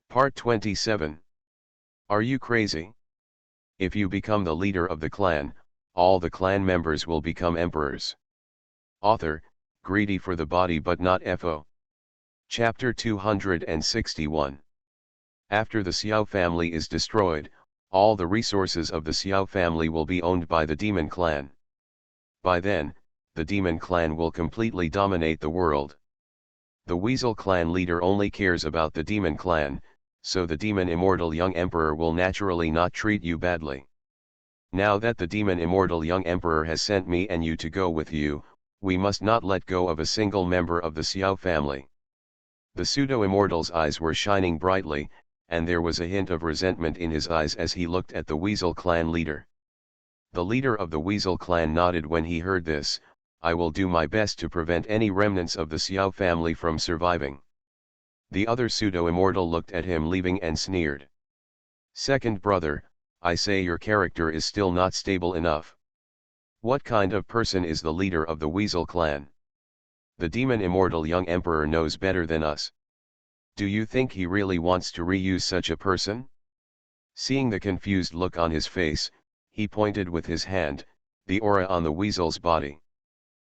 Part 27. Are you crazy? If you become the leader of the clan, all the clan members will become emperors. Author, greedy for the body but not FO. Chapter 261. After the Xiao family is destroyed, all the resources of the Xiao family will be owned by the demon clan. By then, the demon clan will completely dominate the world. The Weasel clan leader only cares about the demon clan, so the demon immortal young emperor will naturally not treat you badly. Now that the demon immortal young emperor has sent me and you to go with you, we must not let go of a single member of the Xiao family. The pseudo-immortal's eyes were shining brightly, and there was a hint of resentment in his eyes as he looked at the Weasel clan leader. The leader of the Weasel clan nodded when he heard this. I will do my best to prevent any remnants of the Xiao family from surviving. The other pseudo-immortal looked at him leaving and sneered. Second brother, I say your character is still not stable enough. What kind of person is the leader of the Weasel clan? The demon immortal young emperor knows better than us. Do you think he really wants to reuse such a person? Seeing the confused look on his face, he pointed with his hand, the aura on the weasel's body.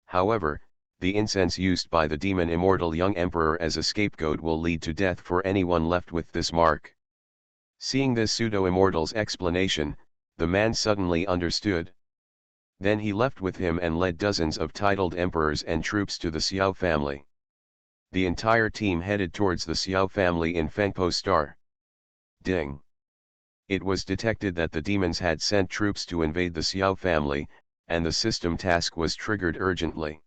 However, the incense used by the demon immortal young emperor as a scapegoat will lead to death for anyone left with this mark. Seeing this pseudo-immortal's explanation, the man suddenly understood. Then he left with him and led dozens of titled emperors and troops to the Xiao family. The entire team headed towards the Xiao family in Fengpo Star. Ding! It was detected that the demons had sent troops to invade the Xiao family, and the system task was triggered urgently.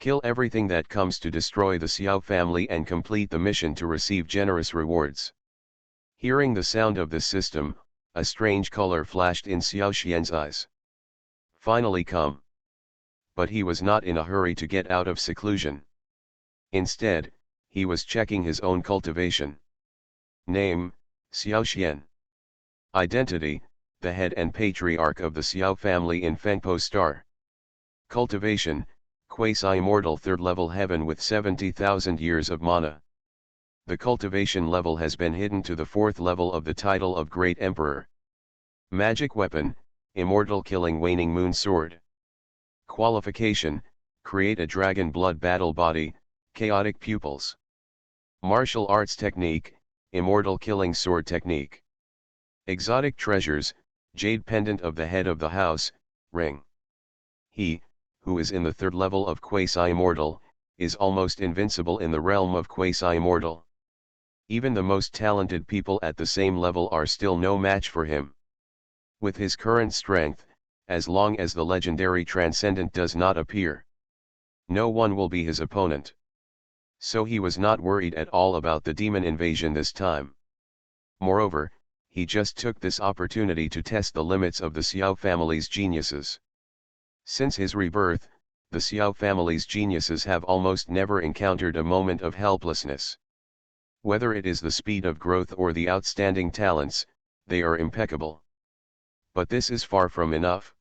Kill everything that comes to destroy the Xiao family and complete the mission to receive generous rewards. Hearing the sound of this system, a strange color flashed in Xiao Xian's eyes. Finally come. But he was not in a hurry to get out of seclusion. Instead, he was checking his own cultivation. Name, Xiao Xian. Identity, the head and patriarch of the Xiao family in Fengpo Star. Cultivation, quasi-immortal third level heaven with 70,000 years of mana. The cultivation level has been hidden to the fourth level of the title of Great Emperor. Magic weapon, immortal killing waning moon sword. Qualification, create a dragon blood battle body, chaotic pupils. Martial arts technique, immortal killing sword technique. Exotic treasures, jade pendant of the head of the house, ring. He, who is in the third level of quasi-immortal, is almost invincible in the realm of quasi-immortal. Even the most talented people at the same level are still no match for him. With his current strength, as long as the legendary transcendent does not appear, no one will be his opponent. So he was not worried at all about the demon invasion this time. Moreover, he just took this opportunity to test the limits of the Xiao family's geniuses. Since his rebirth, the Xiao family's geniuses have almost never encountered a moment of helplessness. Whether it is the speed of growth or the outstanding talents, they are impeccable. But this is far from enough.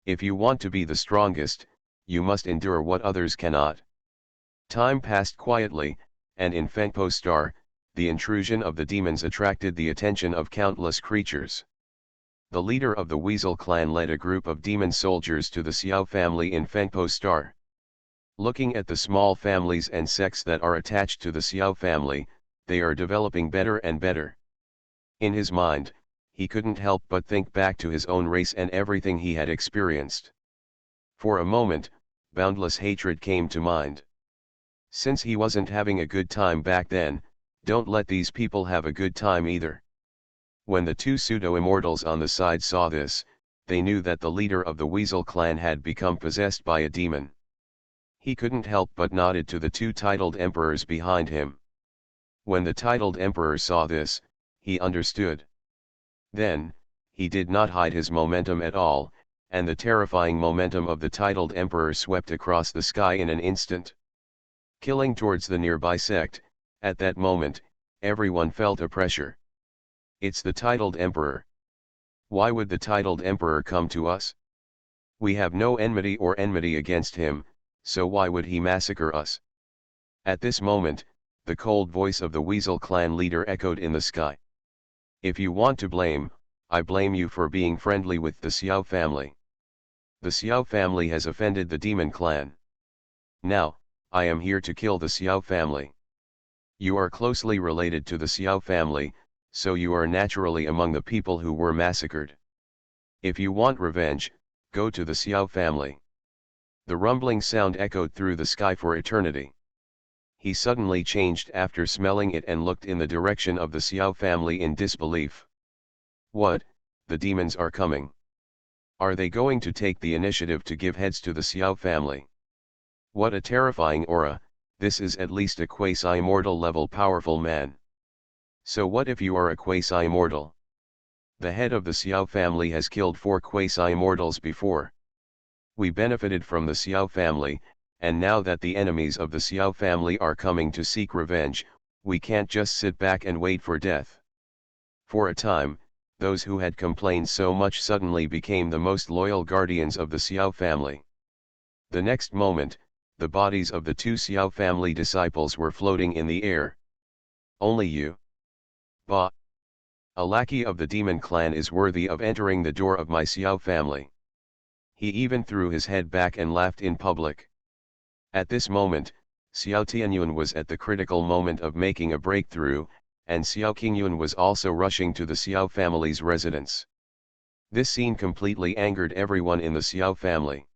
If you want to be the strongest, you must endure what others cannot. Time passed quietly, and in Fengpo Star, the intrusion of the demons attracted the attention of countless creatures. The leader of the Weasel clan led a group of demon soldiers to the Xiao family in Fengpo Star. Looking at the small families and sects that are attached to the Xiao family, they are developing better and better. In his mind, he couldn't help but think back to his own race and everything he had experienced. For a moment, boundless hatred came to mind. Since he wasn't having a good time back then, don't let these people have a good time either. When the two pseudo-immortals on the side saw this, they knew that the leader of the Weasel clan had become possessed by a demon. He couldn't help but nodded to the two titled emperors behind him. When the titled emperor saw this, he understood. Then, he did not hide his momentum at all, and the terrifying momentum of the titled emperor swept across the sky in an instant. Killing towards the nearby sect, at that moment, everyone felt a pressure. It's the titled emperor. Why would the titled emperor come to us? We have no enmity or enmity against him, so why would he massacre us? At this moment, the cold voice of the Weasel clan leader echoed in the sky. If you want to blame, I blame you for being friendly with the Xiao family. The Xiao family has offended the Demon clan. Now, I am here to kill the Xiao family. You are closely related to the Xiao family, so you are naturally among the people who were massacred. If you want revenge, go to the Xiao family. The rumbling sound echoed through the sky for eternity. He suddenly changed after smelling it and looked in the direction of the Xiao family in disbelief. What, the demons are coming? Are they going to take the initiative to give heads to the Xiao family? What a terrifying aura, this is at least a quasi-immortal level powerful man. So what if you are a quasi-immortal? The head of the Xiao family has killed 4 quasi-immortals before. We benefited from the Xiao family, and now that the enemies of the Xiao family are coming to seek revenge, we can't just sit back and wait for death. For a time, those who had complained so much suddenly became the most loyal guardians of the Xiao family. The next moment, the bodies of the 2 Xiao family disciples were floating in the air. Only you? Bah! A lackey of the demon clan is worthy of entering the door of my Xiao family. He even threw his head back and laughed in public. At this moment, Xiao Tianyun was at the critical moment of making a breakthrough, and Xiao Qingyun was also rushing to the Xiao family's residence. This scene completely angered everyone in the Xiao family.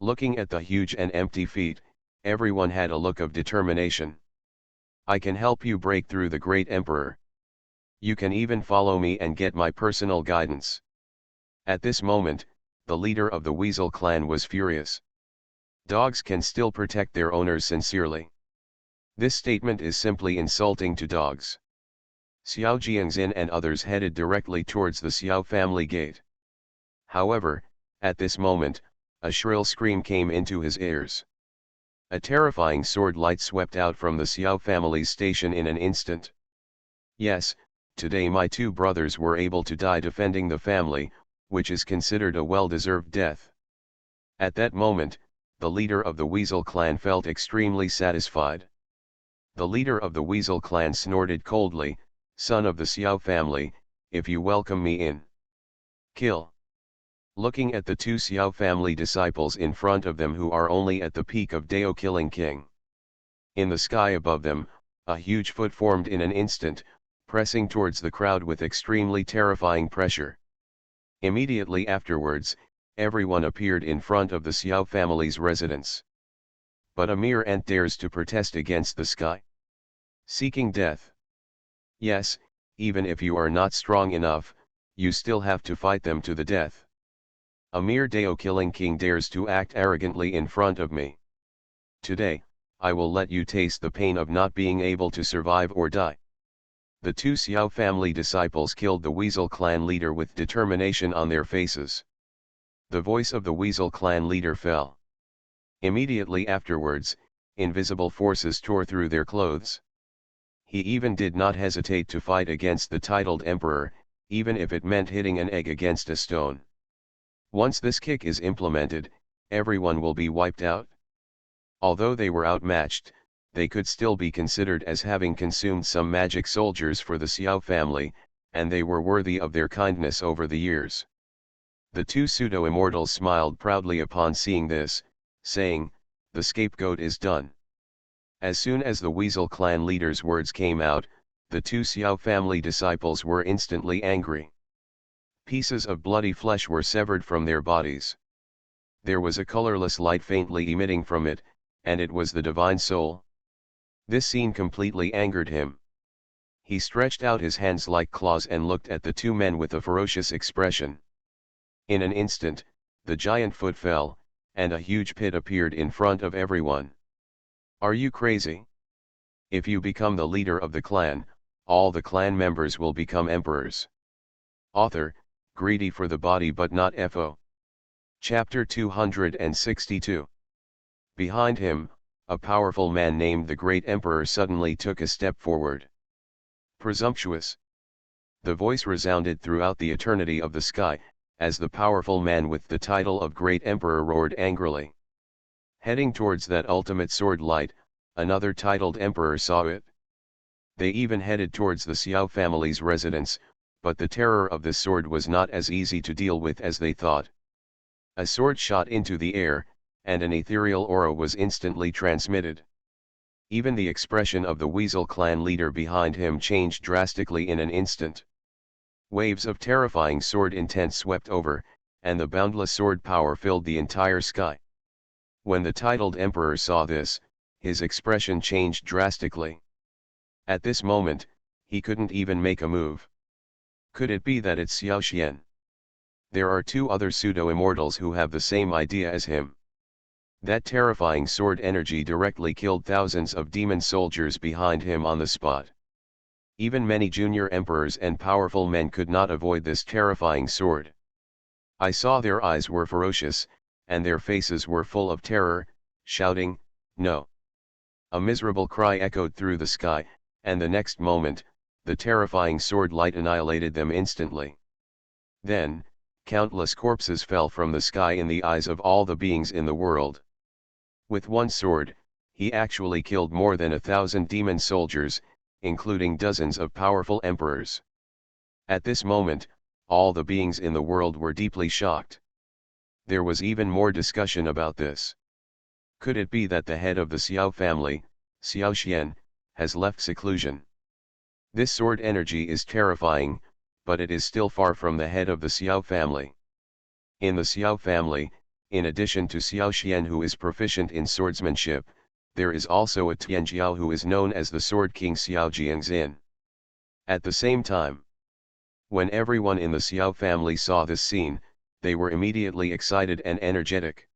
Looking at the huge and empty feet, everyone had a look of determination. I can help you break through the great emperor. You can even follow me and get my personal guidance. At this moment, the leader of the Weasel clan was furious. Dogs can still protect their owners sincerely. This statement is simply insulting to dogs. Xiao Jiangxin and others headed directly towards the Xiao family gate. However, at this moment, a shrill scream came into his ears. A terrifying sword light swept out from the Xiao family's station in an instant. Yes, today my 2 brothers were able to die defending the family, which is considered a well-deserved death. At that moment, the leader of the Weasel clan felt extremely satisfied. The leader of the Weasel clan snorted coldly, "Son of the Xiao family, if you welcome me in. Kill." Looking at the 2 Xiao family disciples in front of them who are only at the peak of Dao killing king. In the sky above them, a huge foot formed in an instant, pressing towards the crowd with extremely terrifying pressure. Immediately afterwards, everyone appeared in front of the Xiao family's residence. But a mere ant dares to protest against the sky. Seeking death. Yes, even if you are not strong enough, you still have to fight them to the death. A mere Dao killing king dares to act arrogantly in front of me. Today, I will let you taste the pain of not being able to survive or die. The 2 Xiao family disciples killed the Weasel clan leader with determination on their faces. The voice of the Weasel clan leader fell. Immediately afterwards, invisible forces tore through their clothes. He even did not hesitate to fight against the titled emperor, even if it meant hitting an egg against a stone. Once this kick is implemented, everyone will be wiped out. Although they were outmatched, they could still be considered as having consumed some magic soldiers for the Xiao family, and they were worthy of their kindness over the years. The 2 pseudo-immortals smiled proudly upon seeing this, saying, "The scapegoat is done." As soon as the Weasel clan leader's words came out, the 2 Xiao family disciples were instantly angry. Pieces of bloody flesh were severed from their bodies. There was a colorless light faintly emitting from it, and it was the divine soul. This scene completely angered him. He stretched out his hands like claws and looked at the 2 men with a ferocious expression. In an instant, the giant foot fell, and a huge pit appeared in front of everyone. Are you crazy? If you become the leader of the clan, all the clan members will become emperors. Author, greedy for the body but not FO. Chapter 262. Behind him, a powerful man named the Great Emperor suddenly took a step forward. Presumptuous. The voice resounded throughout the eternity of the sky, as the powerful man with the title of Great Emperor roared angrily. Heading towards that ultimate sword light, another titled emperor saw it. They even headed towards the Xiao family's residence, but the terror of this sword was not as easy to deal with as they thought. A sword shot into the air, and an ethereal aura was instantly transmitted. Even the expression of the Weasel clan leader behind him changed drastically in an instant. Waves of terrifying sword intent swept over, and the boundless sword power filled the entire sky. When the titled emperor saw this, his expression changed drastically. At this moment, he couldn't even make a move. Could it be that it's Xiao Xian? There are two other pseudo-immortals who have the same idea as him. That terrifying sword energy directly killed thousands of demon soldiers behind him on the spot. Even many junior emperors and powerful men could not avoid this terrifying sword. I saw their eyes were ferocious, and their faces were full of terror, shouting, "No!" A miserable cry echoed through the sky, and the next moment, the terrifying sword light annihilated them instantly. Then, countless corpses fell from the sky in the eyes of all the beings in the world. With one sword, he actually killed more than 1,000 demon soldiers, including dozens of powerful emperors. At this moment, all the beings in the world were deeply shocked. There was even more discussion about this. Could it be that the head of the Xiao family, Xiao Xian, has left seclusion? This sword energy is terrifying, but it is still far from the head of the Xiao family. In the Xiao family, in addition to Xiao Xian who is proficient in swordsmanship, there is also a Tianjiao who is known as the Sword King Xiao Jiangxin. At the same time, when everyone in the Xiao family saw this scene, they were immediately excited and energetic.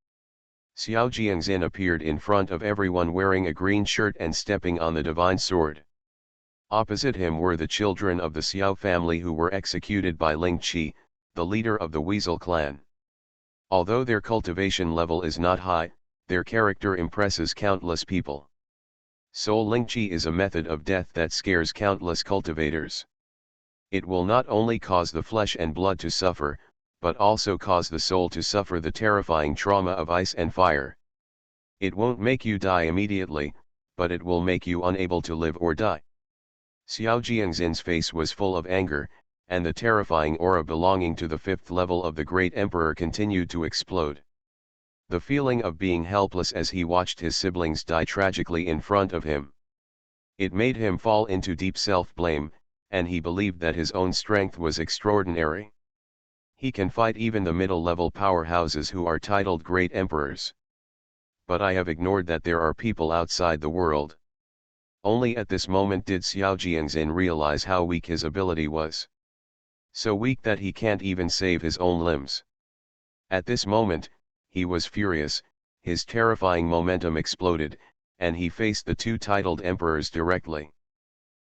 Xiao Jiangxin appeared in front of everyone wearing a green shirt and stepping on the divine sword. Opposite him were the children of the Xiao family who were executed by Ling Qi, the leader of the Weasel clan. Although their cultivation level is not high, their character impresses countless people. Soul Ling Qi is a method of death that scares countless cultivators. It will not only cause the flesh and blood to suffer, but also cause the soul to suffer the terrifying trauma of ice and fire. It won't make you die immediately, but it will make you unable to live or die. Xiao Jiangxin's face was full of anger, and the terrifying aura belonging to the fifth level of the Great Emperor continued to explode. The feeling of being helpless as he watched his siblings die tragically in front of him. It made him fall into deep self-blame, and he believed that his own strength was extraordinary. He can fight even the middle-level powerhouses who are titled Great Emperors. But I have ignored that there are people outside the world. Only at this moment did Xiao Jiangxin realize how weak his ability was. So weak that he can't even save his own limbs. At this moment, he was furious, his terrifying momentum exploded, and he faced the two titled emperors directly.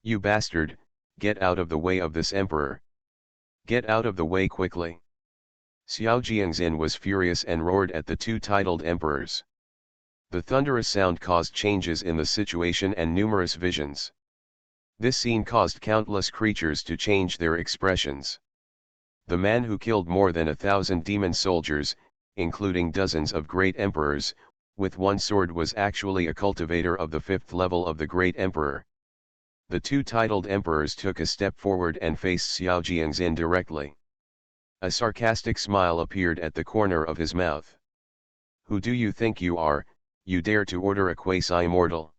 "You bastard, get out of the way of this emperor. Get out of the way quickly." Xiao Jiangxin was furious and roared at the two titled emperors. The thunderous sound caused changes in the situation and numerous visions. This scene caused countless creatures to change their expressions. The man who killed more than 1,000 demon soldiers, including dozens of great emperors, with one sword was actually a cultivator of the fifth level of the Great Emperor. The two titled emperors took a step forward and faced Xiao Jiangxin directly. A sarcastic smile appeared at the corner of his mouth. "Who do you think you are, you dare to order a quasi-immortal?"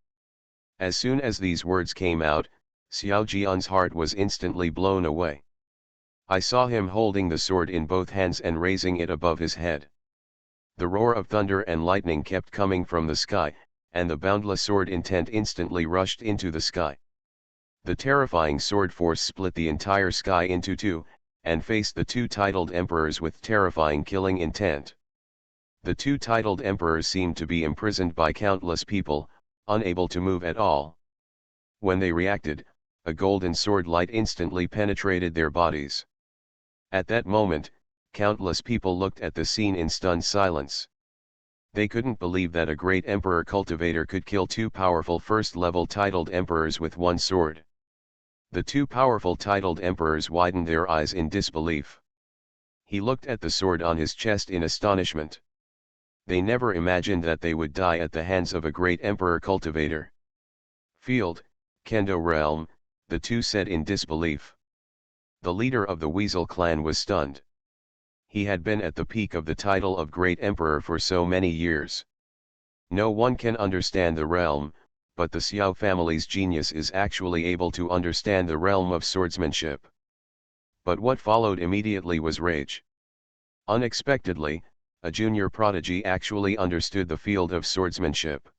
As soon as these words came out, Xiao Jian's heart was instantly blown away. I saw him holding the sword in both hands and raising it above his head. The roar of thunder and lightning kept coming from the sky, and the boundless sword intent instantly rushed into the sky. The terrifying sword force split the entire sky into two, and faced the two titled emperors with terrifying killing intent. The two titled emperors seemed to be imprisoned by countless people, unable to move at all. When they reacted, a golden sword light instantly penetrated their bodies. At that moment, countless people looked at the scene in stunned silence. They couldn't believe that a great emperor cultivator could kill two powerful first-level titled emperors with one sword. The two powerful titled emperors widened their eyes in disbelief. He looked at the sword on his chest in astonishment. They never imagined that they would die at the hands of a great emperor cultivator. Field, Kendo Realm, the two said in disbelief. The leader of the Weasel clan was stunned. He had been at the peak of the title of Great Emperor for so many years. No one can understand the realm, but the Xiao family's genius is actually able to understand the realm of swordsmanship. But what followed immediately was rage. Unexpectedly, a junior prodigy actually understood the field of swordsmanship.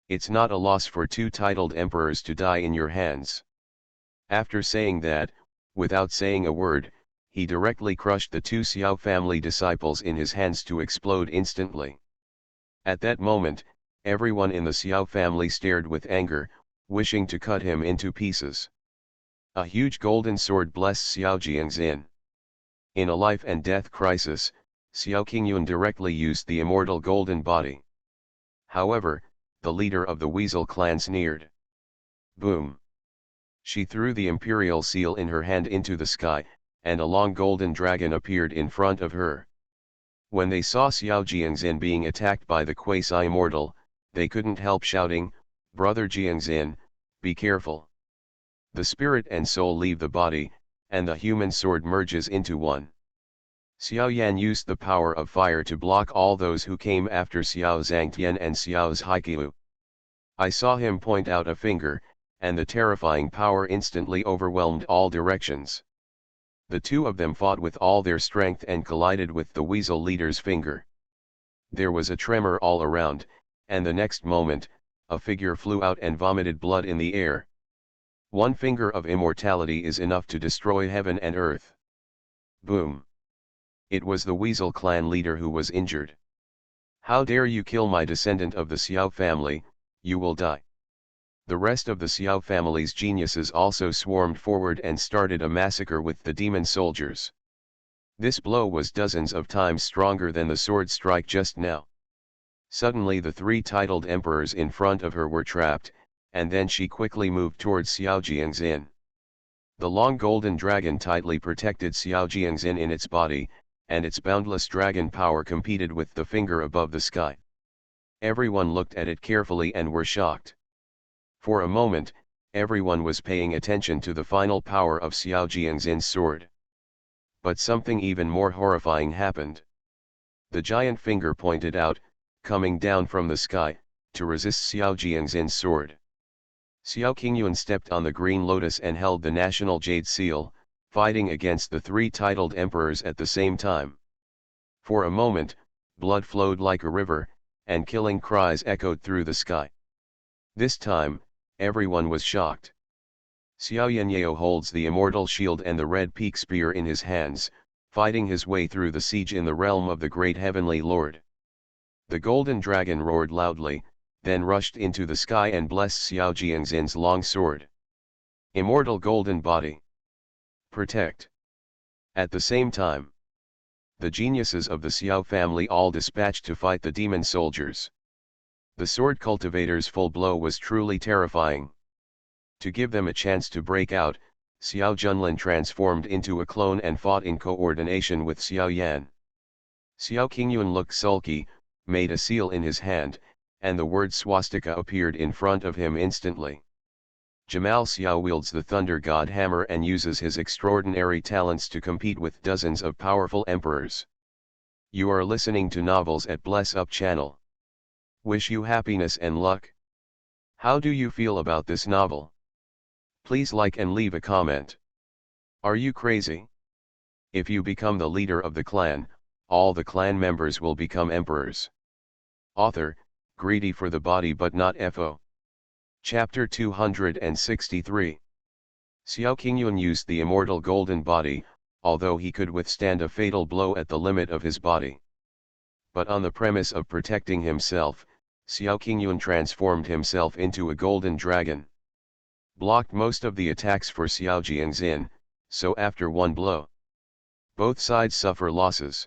It's not a loss for two titled emperors to die in your hands. After saying that, without saying a word, he directly crushed the two Xiao family disciples in his hands to explode instantly. At that moment, everyone in the Xiao family stared with anger, wishing to cut him into pieces. A huge golden sword blessed Xiao Jiangxin. In a life and death crisis, Xiao Qingyun directly used the immortal golden body. However, the leader of the Weasel clan sneered. Boom! She threw the imperial seal in her hand into the sky, and a long golden dragon appeared in front of her. When they saw Xiao Jiangxin being attacked by the quasi-immortal, they couldn't help shouting, "Brother Jiangxin, be careful. The spirit and soul leave the body, and the human sword merges into one." Xiao Yan used the power of fire to block all those who came after Xiao Zhangtian and Xiao's Haiqiu. I saw him point out a finger, and the terrifying power instantly overwhelmed all directions. The two of them fought with all their strength and collided with the Weasel leader's finger. There was a tremor all around, and the next moment, a figure flew out and vomited blood in the air. One finger of immortality is enough to destroy heaven and earth. Boom! It was the Weasel clan leader who was injured. "How dare you kill my descendant of the Xiao family, you will die." The rest of the Xiao family's geniuses also swarmed forward and started a massacre with the demon soldiers. This blow was dozens of times stronger than the sword strike just now. Suddenly the three titled emperors in front of her were trapped, and then she quickly moved towards Xiao Jiangxin. The long golden dragon tightly protected Xiao Jiangxin in its body, and its boundless dragon power competed with the finger above the sky. Everyone looked at it carefully and were shocked. For a moment, everyone was paying attention to the final power of Xiao Jiangxin's sword. But something even more horrifying happened. The giant finger pointed out, coming down from the sky, to resist Xiao Jiangxin's sword. Xiao Qingyun stepped on the green lotus and held the national jade seal, fighting against the three titled emperors at the same time. For a moment, blood flowed like a river, and killing cries echoed through the sky. This time, everyone was shocked. Xiao Yanyao holds the immortal shield and the red peak spear in his hands, fighting his way through the siege in the realm of the great heavenly lord. The golden dragon roared loudly, then rushed into the sky and blessed Xiao Jiangxin's long sword. Immortal golden body. Protect. At the same time, the geniuses of the Xiao family all dispatched to fight the demon soldiers. The sword cultivator's full blow was truly terrifying. To give them a chance to break out, Xiao Junlin transformed into a clone and fought in coordination with Xiao Yan. Xiao Qingyun looked sulky, made a seal in his hand, and the word swastika appeared in front of him instantly. Jamal Xiao wields the Thunder God Hammer and uses his extraordinary talents to compete with dozens of powerful emperors. You are listening to Novels at Bless Up channel. Wish you happiness and luck. How do you feel about this novel? Please like and leave a comment. Are you crazy? If you become the leader of the clan, all the clan members will become emperors. Author, greedy for the body but not FO. Chapter 263. Xiao Qingyun used the immortal golden body, although he could withstand a fatal blow at the limit of his body. But on the premise of protecting himself, Xiao Qingyun transformed himself into a golden dragon. Blocked most of the attacks for Xiao Jiangxin, so after one blow, both sides suffer losses.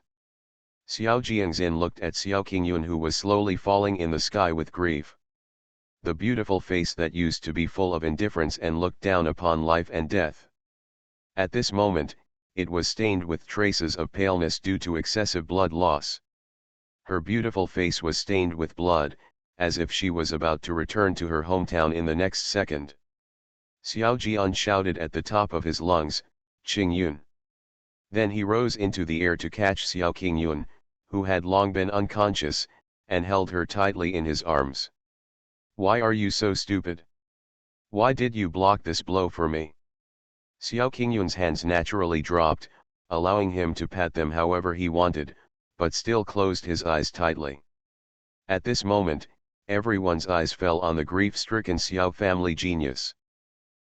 Xiao Jiangxin looked at Xiao Qingyun, who was slowly falling in the sky with grief. The beautiful face that used to be full of indifference and looked down upon life and death. At this moment, it was stained with traces of paleness due to excessive blood loss. Her beautiful face was stained with blood, as if she was about to return to her hometown in the next second. Xiao Jian shouted at the top of his lungs, Qing Yun. Then he rose into the air to catch Xiao Qingyun, who had long been unconscious, and held her tightly in his arms. Why are you so stupid? Why did you block this blow for me? Xiao Qingyun's hands naturally dropped, allowing him to pat them however he wanted, but still closed his eyes tightly. At this moment, everyone's eyes fell on the grief-stricken Xiao family genius.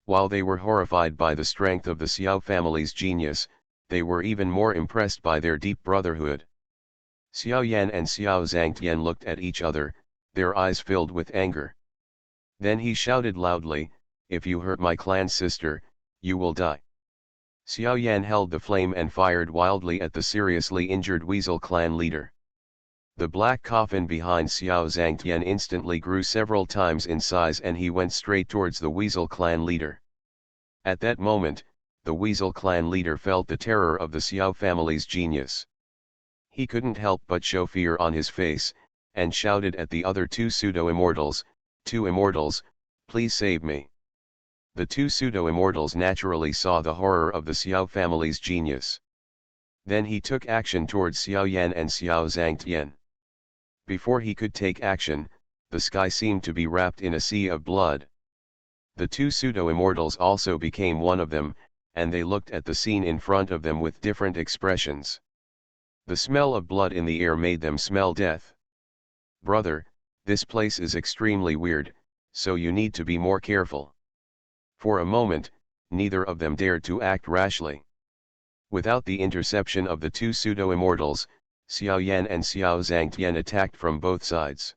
While they were horrified by the strength of the Xiao family's genius, they were even more impressed by their deep brotherhood. Xiao Yan and Xiao Zhangtian looked at each other, their eyes filled with anger. Then he shouted loudly, if you hurt my clan sister, you will die. Xiao Yan held the flame and fired wildly at the seriously injured Weasel clan leader. The black coffin behind Xiao Zhangtian instantly grew several times in size and he went straight towards the Weasel clan leader. At that moment, the Weasel clan leader felt the terror of the Xiao family's genius. He couldn't help but show fear on his face, and shouted at the other two pseudo-immortals, "Two immortals, please save me." The two pseudo-immortals naturally saw the horror of the Xiao family's genius. Then he took action towards Xiao Yan and Xiao Zhangtian. Before he could take action, the sky seemed to be wrapped in a sea of blood. The two pseudo-immortals also became one of them, and they looked at the scene in front of them with different expressions. The smell of blood in the air made them smell death. Brother, this place is extremely weird, so you need to be more careful. For a moment, neither of them dared to act rashly. Without the interception of the two pseudo-immortals, Xiao Yan and Xiao Zhangtian attacked from both sides.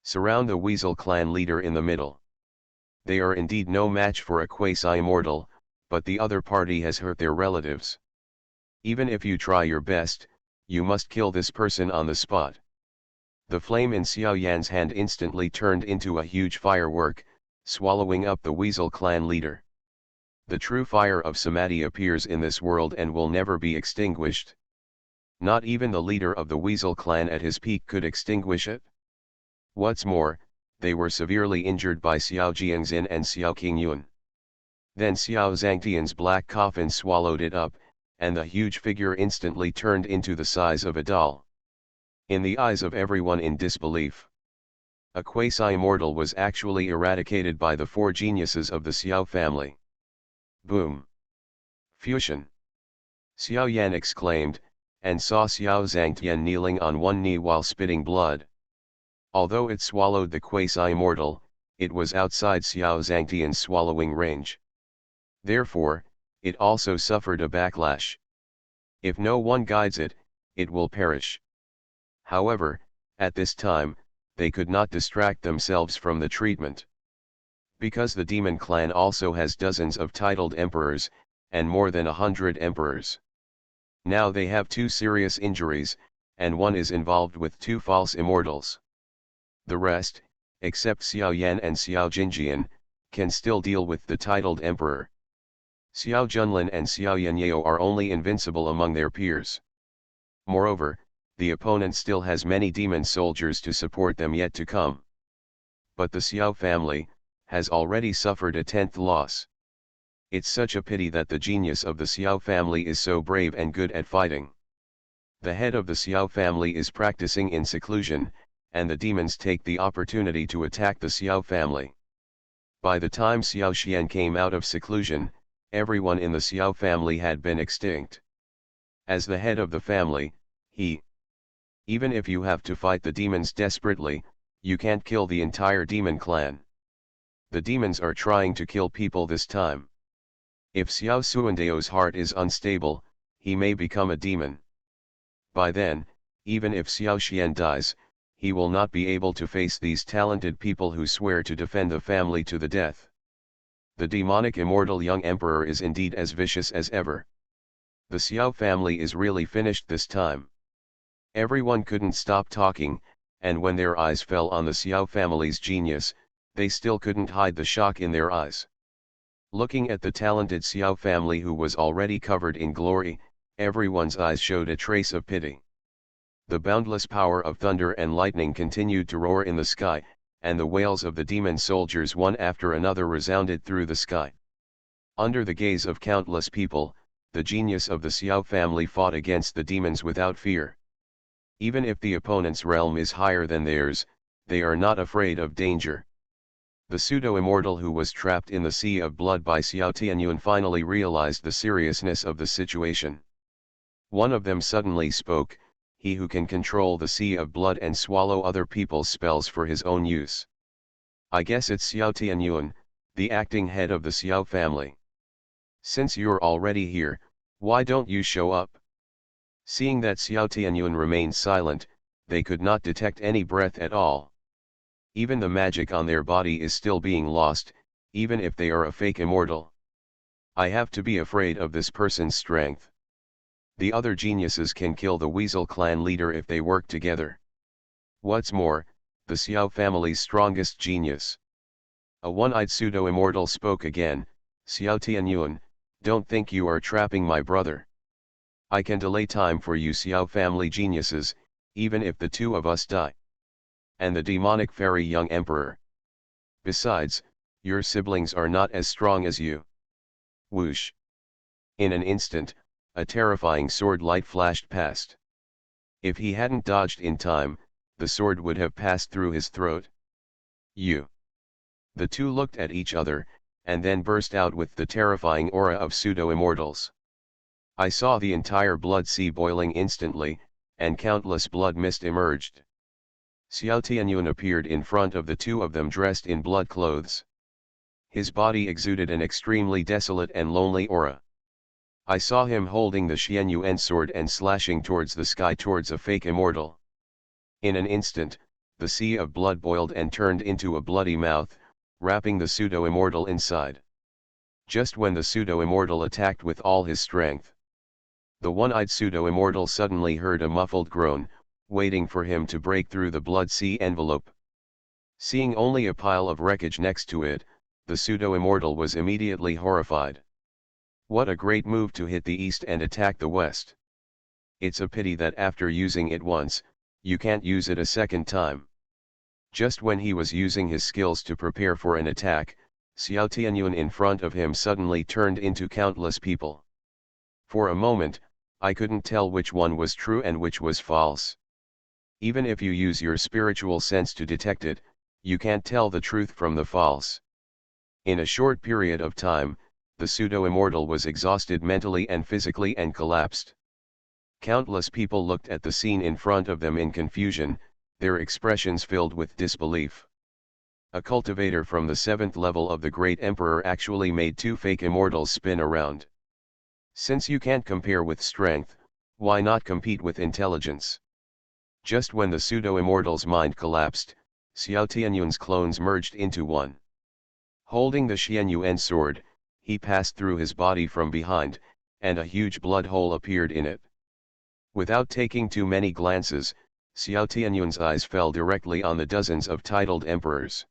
Surround the Weasel clan leader in the middle. They are indeed no match for a quasi-immortal, but the other party has hurt their relatives. Even if you try your best, you must kill this person on the spot. The flame in Xiao Yan's hand instantly turned into a huge firework, swallowing up the Weasel clan leader. The true fire of Samadhi appears in this world and will never be extinguished. Not even the leader of the Weasel clan at his peak could extinguish it. What's more, they were severely injured by Xiao Jiangxin and Xiao Qingyun. Then Xiao Zhangtian's black coffin swallowed it up, and the huge figure instantly turned into the size of a doll. In the eyes of everyone in disbelief, a quasi-immortal was actually eradicated by the four geniuses of the Xiao family. Boom! Fusion! Xiao Yan exclaimed, and saw Xiao Zhangtian kneeling on one knee while spitting blood. Although it swallowed the quasi-immortal, it was outside Xiao Zhangtian's swallowing range. Therefore, it also suffered a backlash. If no one guides it, it will perish. However, at this time, they could not distract themselves from the treatment. Because the demon clan also has dozens of titled emperors, and more than 100 emperors. Now they have two serious injuries, and one is involved with two false immortals. The rest, except Xiao Yan and Xiao Jinjian, can still deal with the titled emperor. Xiao Junlin and Xiao Yanyao are only invincible among their peers. Moreover, the opponent still has many demon soldiers to support them yet to come. But the Xiao family has already suffered a 10th loss. It's such a pity that the genius of the Xiao family is so brave and good at fighting. The head of the Xiao family is practicing in seclusion, and the demons take the opportunity to attack the Xiao family. By the time Xiao Xian came out of seclusion, everyone in the Xiao family had been extinct. As the head of the family, even if you have to fight the demons desperately, you can't kill the entire demon clan. The demons are trying to kill people this time. If Xiao Suandao's heart is unstable, he may become a demon. By then, even if Xiao Xian dies, he will not be able to face these talented people who swear to defend the family to the death. The demonic immortal young emperor is indeed as vicious as ever. The Xiao family is really finished this time. Everyone couldn't stop talking, and when their eyes fell on the Xiao family's genius, they still couldn't hide the shock in their eyes. Looking at the talented Xiao family who was already covered in glory, everyone's eyes showed a trace of pity. The boundless power of thunder and lightning continued to roar in the sky, and the wails of the demon soldiers one after another resounded through the sky. Under the gaze of countless people, the genius of the Xiao family fought against the demons without fear. Even if the opponent's realm is higher than theirs, they are not afraid of danger. The pseudo-immortal who was trapped in the sea of blood by Xiao Tianyuan finally realized the seriousness of the situation. One of them suddenly spoke, "He who can control the sea of blood and swallow other people's spells for his own use. I guess it's Xiao Tianyuan, the acting head of the Xiao family. Since you're already here, why don't you show up?" Seeing that Xiao Tianyuan remained silent, they could not detect any breath at all. Even the magic on their body is still being lost, even if they are a fake immortal. I have to be afraid of this person's strength. The other geniuses can kill the Weasel clan leader if they work together. What's more, the Xiao family's strongest genius. A one-eyed pseudo-immortal spoke again, "Xiao Tianyuan, don't think you are trapping my brother. I can delay time for you Xiao family geniuses, even if the two of us die. And the demonic fairy young emperor. Besides, your siblings are not as strong as you." Whoosh! In an instant, a terrifying sword light flashed past. If he hadn't dodged in time, the sword would have passed through his throat. "You!" The two looked at each other, and then burst out with the terrifying aura of pseudo-immortals. I saw the entire blood sea boiling instantly, and countless blood mist emerged. Xiao Tianyuan appeared in front of the two of them dressed in blood clothes. His body exuded an extremely desolate and lonely aura. I saw him holding the Xianyuan sword and slashing towards the sky towards a fake immortal. In an instant, the sea of blood boiled and turned into a bloody mouth, wrapping the pseudo-immortal inside. Just when the pseudo-immortal attacked with all his strength, the one-eyed pseudo-immortal suddenly heard a muffled groan, waiting for him to break through the blood sea envelope. Seeing only a pile of wreckage next to it, the pseudo-immortal was immediately horrified. What a great move to hit the east and attack the west. It's a pity that after using it once, you can't use it a second time. Just when he was using his skills to prepare for an attack, Xiao Tianyuan in front of him suddenly turned into countless people. For a moment, I couldn't tell which one was true and which was false. Even if you use your spiritual sense to detect it, you can't tell the truth from the false. In a short period of time, the pseudo-immortal was exhausted mentally and physically and collapsed. Countless people looked at the scene in front of them in confusion, their expressions filled with disbelief. A cultivator from the 7th level of the Great Emperor actually made two fake immortals spin around. Since you can't compare with strength, why not compete with intelligence? Just when the pseudo-immortal's mind collapsed, Xiao Tianyuan's clones merged into one. Holding the Xianyuan sword, he passed through his body from behind, and a huge blood hole appeared in it. Without taking too many glances, Xiao Tianyuan's eyes fell directly on the dozens of titled emperors.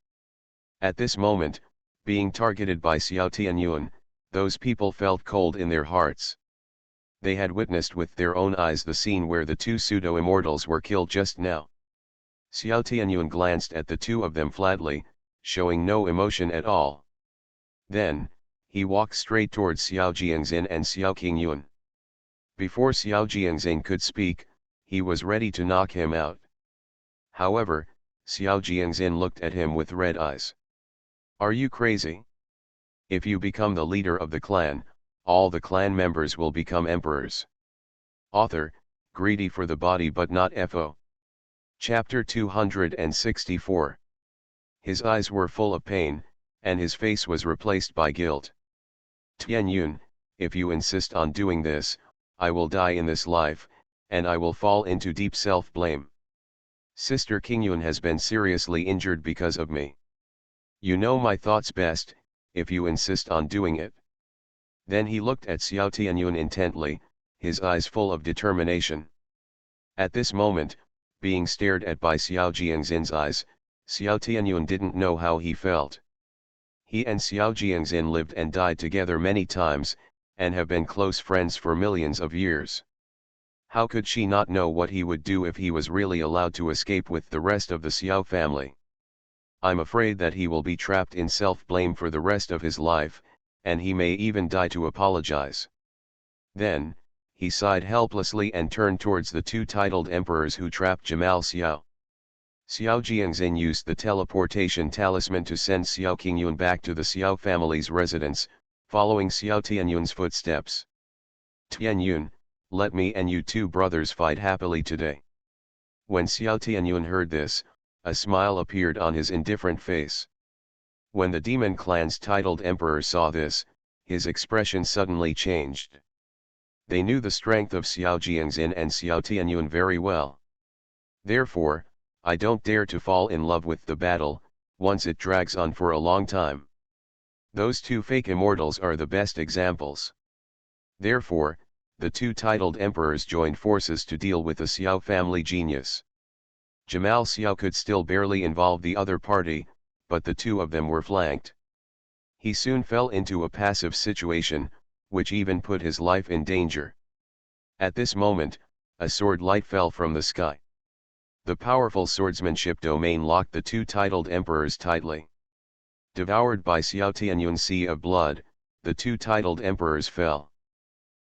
At this moment, being targeted by Xiao Tianyuan, those people felt cold in their hearts. They had witnessed with their own eyes the scene where the two pseudo-immortals were killed just now. Xiao Tianyuan glanced at the two of them flatly, showing no emotion at all. Then, he walked straight towards Xiao Jiangxin and Xiao Qingyuan. Before Xiao Jiangxin could speak, he was ready to knock him out. However, Xiao Jiangxin looked at him with red eyes. "Are you crazy? If you become the leader of the clan, all the clan members will become emperors." Author, greedy for the body but not FO. Chapter 264. His eyes were full of pain, and his face was replaced by guilt. "Tianyuan, if you insist on doing this, I will die in this life, and I will fall into deep self-blame. Sister Qingyuan has been seriously injured because of me. You know my thoughts best, if you insist on doing it." Then he looked at Xiao Tianyuan intently, his eyes full of determination. At this moment, being stared at by Xiao Jiangxin's eyes, Xiao Tianyuan didn't know how he felt. He and Xiao Jiangxin lived and died together many times, and have been close friends for millions of years. How could she not know what he would do if he was really allowed to escape with the rest of the Xiao family? I'm afraid that he will be trapped in self-blame for the rest of his life, and he may even die to apologize. Then, he sighed helplessly and turned towards the two titled emperors who trapped Jamal Xiao. Xiao Jiangxin used the teleportation talisman to send Xiao Qingyun back to the Xiao family's residence, following Xiao Tianyun's footsteps. Tianyun, let me and you two brothers fight happily today. When Xiao Tianyun heard this, a smile appeared on his indifferent face. When the demon clan's titled emperor saw this, his expression suddenly changed. They knew the strength of Xiao Jiangxin and Xiao Tianyun very well. Therefore, I don't dare to fall in love with the battle, once it drags on for a long time. Those two fake immortals are the best examples. Therefore, the two titled emperors joined forces to deal with the Xiao family genius. Jamal Xiao could still barely involve the other party, but the two of them were flanked. He soon fell into a passive situation, which even put his life in danger. At this moment, a sword light fell from the sky. The powerful swordsmanship domain locked the two titled emperors tightly. Devoured by Xiao Tianyun's sea of blood, the two titled emperors fell.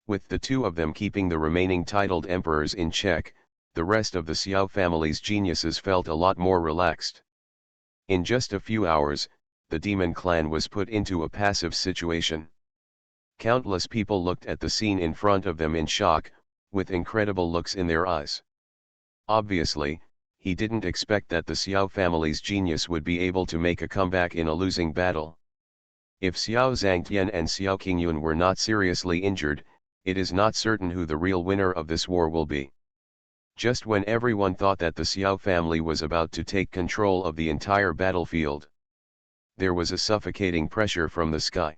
With the two of them keeping the remaining titled emperors in check, the rest of the Xiao family's geniuses felt a lot more relaxed. In just a few hours, the demon clan was put into a passive situation. Countless people looked at the scene in front of them in shock, with incredible looks in their eyes. Obviously, he didn't expect that the Xiao family's genius would be able to make a comeback in a losing battle. If Xiao Zhangtian and Xiao Qingyun were not seriously injured, it is not certain who the real winner of this war will be. Just when everyone thought that the Xiao family was about to take control of the entire battlefield, there was a suffocating pressure from the sky.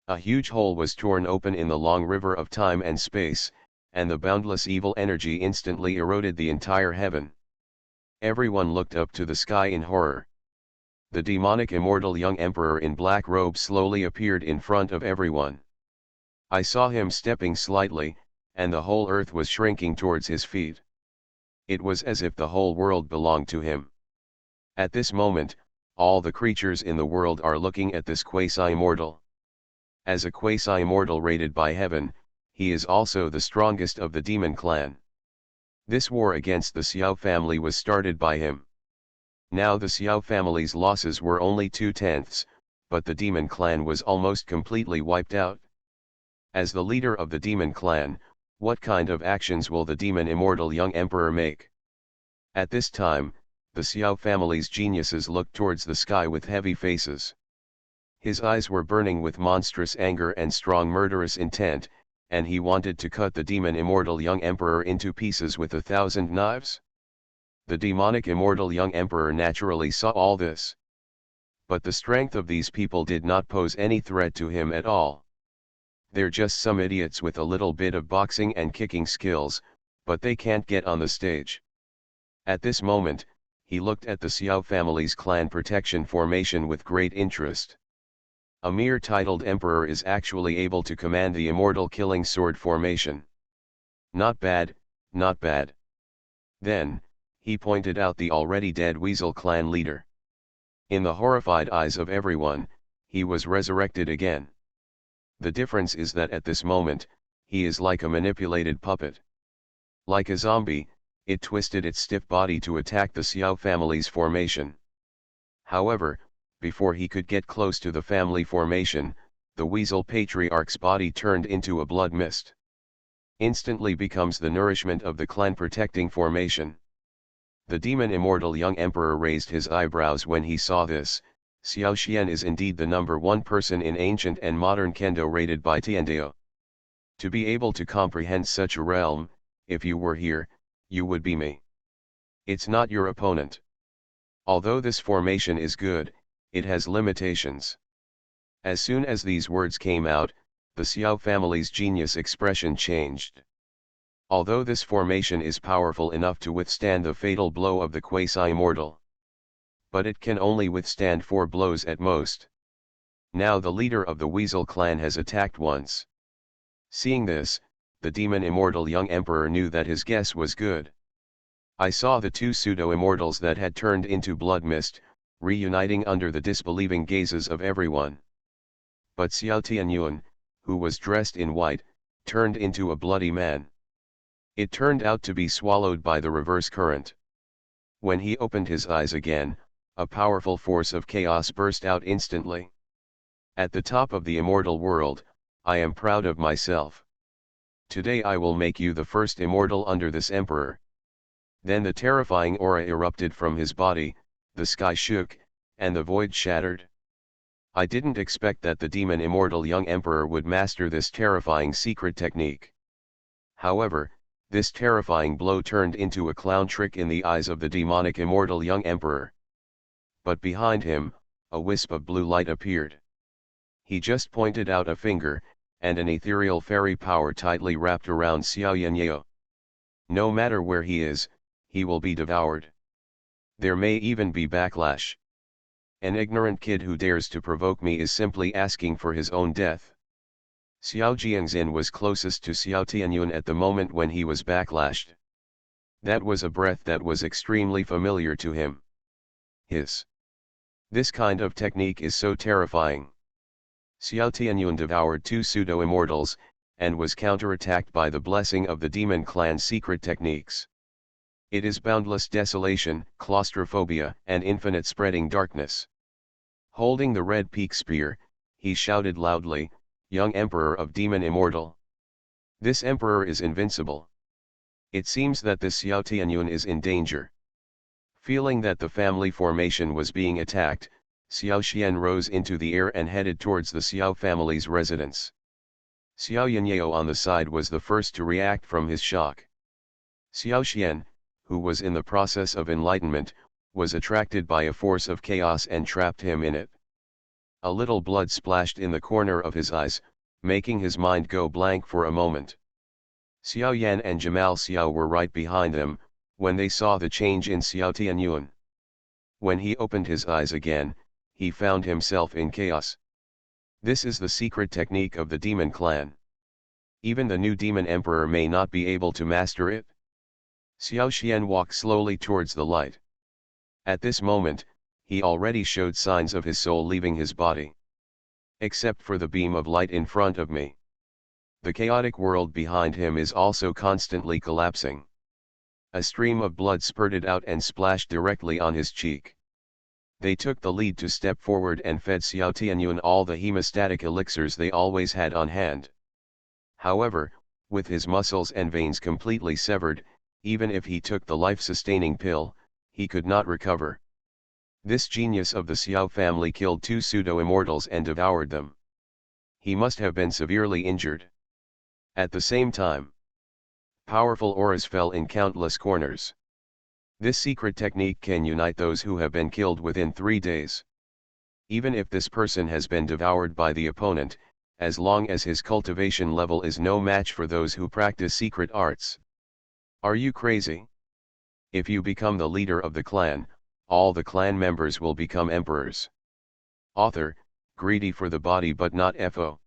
A huge hole was torn open in the long river of time and space, and the boundless evil energy instantly eroded the entire heaven. Everyone looked up to the sky in horror. The demonic immortal young emperor in black robes slowly appeared in front of everyone. I saw him stepping slightly, and the whole earth was shrinking towards his feet. It was as if the whole world belonged to him. At this moment, all the creatures in the world are looking at this quasi-immortal. As a quasi-immortal rated by heaven, he is also the strongest of the demon clan. This war against the Xiao family was started by him. Now the Xiao family's losses were only 2/10, but the demon clan was almost completely wiped out. As the leader of the demon clan, what kind of actions will the demon immortal young emperor make? At this time, the Xiao family's geniuses looked towards the sky with heavy faces. His eyes were burning with monstrous anger and strong murderous intent, and he wanted to cut the demon immortal young emperor into pieces with 1,000 knives. The demonic immortal young emperor naturally saw all this. But the strength of these people did not pose any threat to him at all. They're just some idiots with a little bit of boxing and kicking skills, but they can't get on the stage. At this moment, he looked at the Xiao family's clan protection formation with great interest. A mere titled emperor is actually able to command the immortal killing sword formation. Not bad, not bad. Then, he pointed out the already dead Weasel clan leader. In the horrified eyes of everyone, he was resurrected again. The difference is that at this moment, he is like a manipulated puppet. Like a zombie, it twisted its stiff body to attack the Xiao family's formation. However, before he could get close to the family formation, the Weasel patriarch's body turned into a blood mist. Instantly becomes the nourishment of the clan protecting formation. The demon immortal young emperor raised his eyebrows when he saw this. Xiao Xian is indeed the number one person in ancient and modern kendo rated by Tiandao. To be able to comprehend such a realm, if you were here, you would be me. It's not your opponent. Although this formation is good, it has limitations. As soon as these words came out, the Xiao family's genius expression changed. Although this formation is powerful enough to withstand the fatal blow of the quasi-immortal, but it can only withstand 4 blows at most. Now the leader of the Weasel clan has attacked once. Seeing this, the demon immortal young emperor knew that his guess was good. I saw the 2 pseudo-immortals that had turned into blood mist, reuniting under the disbelieving gazes of everyone. But Xiao Tianyuan, who was dressed in white, turned into a bloody man. It turned out to be swallowed by the reverse current. When he opened his eyes again, a powerful force of chaos burst out instantly. At the top of the immortal world, I am proud of myself. Today I will make you the first immortal under this emperor. Then the terrifying aura erupted from his body, the sky shook, and the void shattered. I didn't expect that the demon immortal young emperor would master this terrifying secret technique. However, this terrifying blow turned into a clown trick in the eyes of the demonic immortal young emperor. But behind him, a wisp of blue light appeared. He just pointed out a finger, and an ethereal fairy power tightly wrapped around Xiao Yanniao. No matter where he is, he will be devoured. There may even be backlash. An ignorant kid who dares to provoke me is simply asking for his own death. Xiao Jiangxin was closest to Xiao Tianyuan at the moment when he was backlashed. That was a breath that was extremely familiar to him. This kind of technique is so terrifying. Xiao Tianyuan devoured two pseudo-immortals, and was counterattacked by the blessing of the demon clan's secret techniques. It is boundless desolation, claustrophobia, and infinite spreading darkness. Holding the red peak spear, he shouted loudly, "Young Emperor of Demon Immortal! This Emperor is invincible. It seems that this Xiao Tianyuan is in danger." Feeling that the family formation was being attacked, Xiao Xian rose into the air and headed towards the Xiao family's residence. Xiao Yanniao on the side was the first to react from his shock. Xiao Xian, who was in the process of enlightenment, was attracted by a force of chaos and trapped him in it. A little blood splashed in the corner of his eyes, making his mind go blank for a moment. Xiao Yan and Jamal Xiao were right behind them, when they saw the change in Xiao Tianyuan. When he opened his eyes again, he found himself in chaos. This is the secret technique of the demon clan. Even the new demon emperor may not be able to master it. Xiao Xian walked slowly towards the light. At this moment, he already showed signs of his soul leaving his body. Except for the beam of light in front of me. The chaotic world behind him is also constantly collapsing. A stream of blood spurted out and splashed directly on his cheek. They took the lead to step forward and fed Xiao Tianyuan all the hemostatic elixirs they always had on hand. However, with his muscles and veins completely severed, even if he took the life-sustaining pill, he could not recover. This genius of the Xiao family killed two pseudo-immortals and devoured them. He must have been severely injured. At the same time, powerful auras fell in countless corners. This secret technique can unite those who have been killed within 3 days. Even if this person has been devoured by the opponent, as long as his cultivation level is no match for those who practice secret arts. Are you crazy? If you become the leader of the clan, all the clan members will become emperors. Author, greedy for the body but not FO.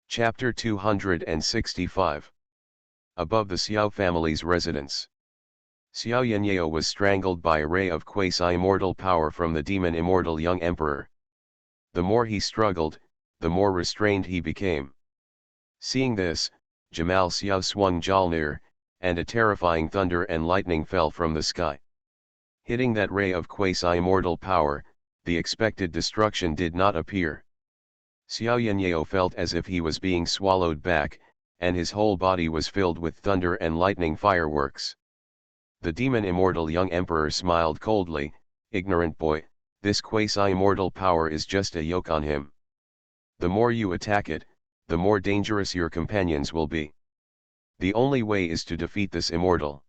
Chapter 265. Above the Xiao family's residence. Xiao Yanniao was strangled by a ray of quasi-immortal power from the demon immortal young emperor. The more he struggled, the more restrained he became. Seeing this, Jamal Xiao swung Jalnir, and a terrifying thunder and lightning fell from the sky. Hitting that ray of quasi-immortal power, the expected destruction did not appear. Xiao Yanniao felt as if he was being swallowed back, and his whole body was filled with thunder and lightning fireworks. The demon immortal young emperor smiled coldly, "Ignorant boy, this quasi-immortal power is just a yoke on him. The more you attack it, the more dangerous your companions will be. The only way is to defeat this immortal."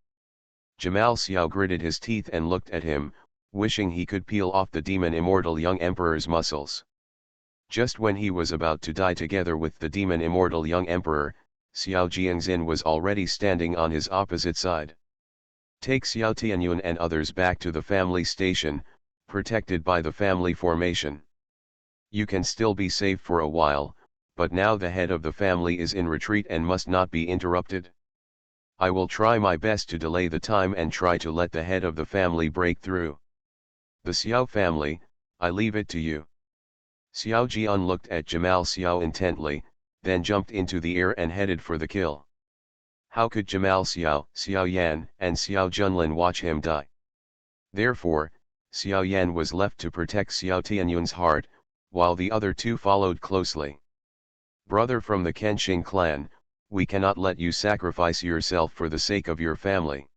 Jamal Xiao gritted his teeth and looked at him, wishing he could peel off the demon immortal young emperor's muscles. Just when he was about to die together with the demon immortal young emperor, Xiao Jiangxin was already standing on his opposite side. "Take Xiao Tianyuan and others back to the family station, protected by the family formation. You can still be safe for a while, but now the head of the family is in retreat and must not be interrupted. I will try my best to delay the time and try to let the head of the family break through." The Xiao family, I leave it to you. Xiao Jian looked at Jamal Xiao intently, then jumped into the air and headed for the kill. How could Jamal Xiao, Xiao Yan, and Xiao Junlin watch him die? Therefore, Xiao Yan was left to protect Xiao Tianyun's heart, while the other two followed closely. Brother from the Kenshin clan, we cannot let you sacrifice yourself for the sake of your family.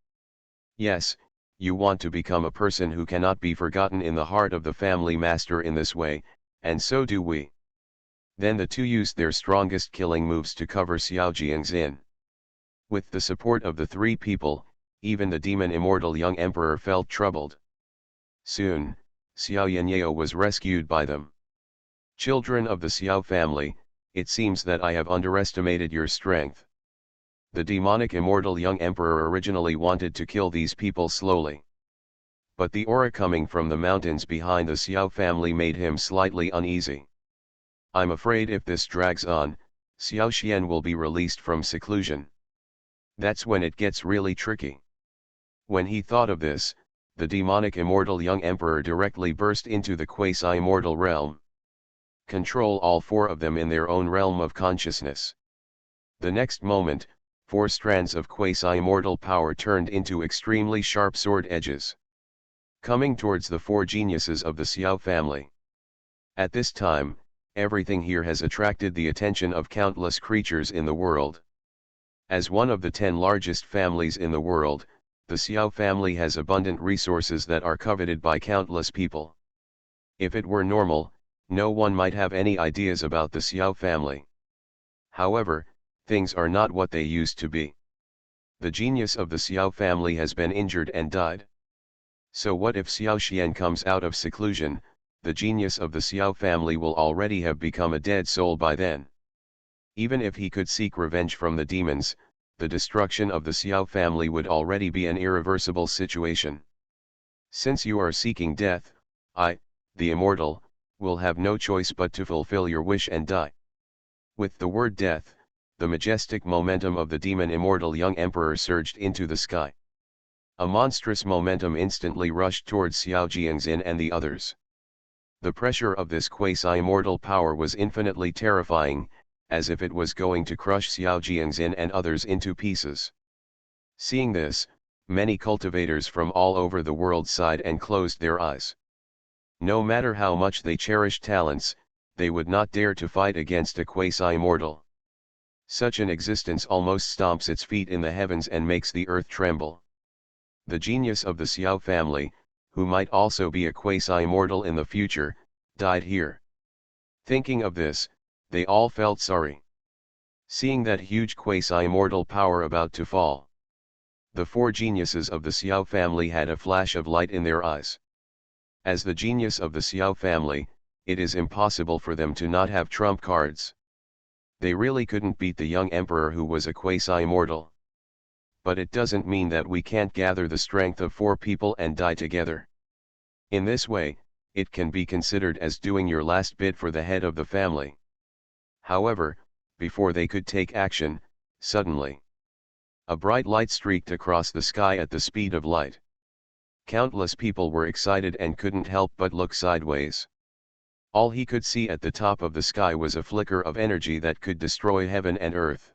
Yes, you want to become a person who cannot be forgotten in the heart of the family master in this way, and so do we. Then the two used their strongest killing moves to cover Xiao Jiangxin. With the support of the three people, even the demon immortal young emperor felt troubled. Soon, Xiao Yanyao was rescued by them. Children of the Xiao family, it seems that I have underestimated your strength. The demonic immortal young emperor originally wanted to kill these people slowly. But the aura coming from the mountains behind the Xiao family made him slightly uneasy. I'm afraid if this drags on, Xiao Xian will be released from seclusion. That's when it gets really tricky. When he thought of this, the demonic immortal young emperor directly burst into the quasi-immortal realm. Control all four of them in their own realm of consciousness. The next moment, four strands of quasi-immortal power turned into extremely sharp sword edges, coming towards the four geniuses of the Xiao family. At this time, everything here has attracted the attention of countless creatures in the world. As one of the 10 largest families in the world, the Xiao family has abundant resources that are coveted by countless people. If it were normal, no one might have any ideas about the Xiao family. However, things are not what they used to be. The genius of the Xiao family has been injured and died. So what if Xiao Xian comes out of seclusion? The genius of the Xiao family will already have become a dead soul by then. Even if he could seek revenge from the demons, the destruction of the Xiao family would already be an irreversible situation. Since you are seeking death, I, the immortal, will have no choice but to fulfill your wish and die. With the word death, the majestic momentum of the demon immortal young emperor surged into the sky. A monstrous momentum instantly rushed towards Xiao Jiangxin and the others. The pressure of this quasi-immortal power was infinitely terrifying, as if it was going to crush Xiao Jiangxin and others into pieces. Seeing this, many cultivators from all over the world sighed and closed their eyes. No matter how much they cherished talents, they would not dare to fight against a quasi-immortal. Such an existence almost stomps its feet in the heavens and makes the earth tremble. The genius of the Xiao family, who might also be a quasi-immortal in the future, died here. Thinking of this, they all felt sorry. Seeing that huge quasi-immortal power about to fall, the four geniuses of the Xiao family had a flash of light in their eyes. As the genius of the Xiao family, it is impossible for them to not have trump cards. They really couldn't beat the young emperor who was a quasi-immortal. But it doesn't mean that we can't gather the strength of four people and die together. In this way, it can be considered as doing your last bid for the head of the family. However, before they could take action, suddenly, a bright light streaked across the sky at the speed of light. Countless people were excited and couldn't help but look sideways. All he could see at the top of the sky was a flicker of energy that could destroy heaven and earth.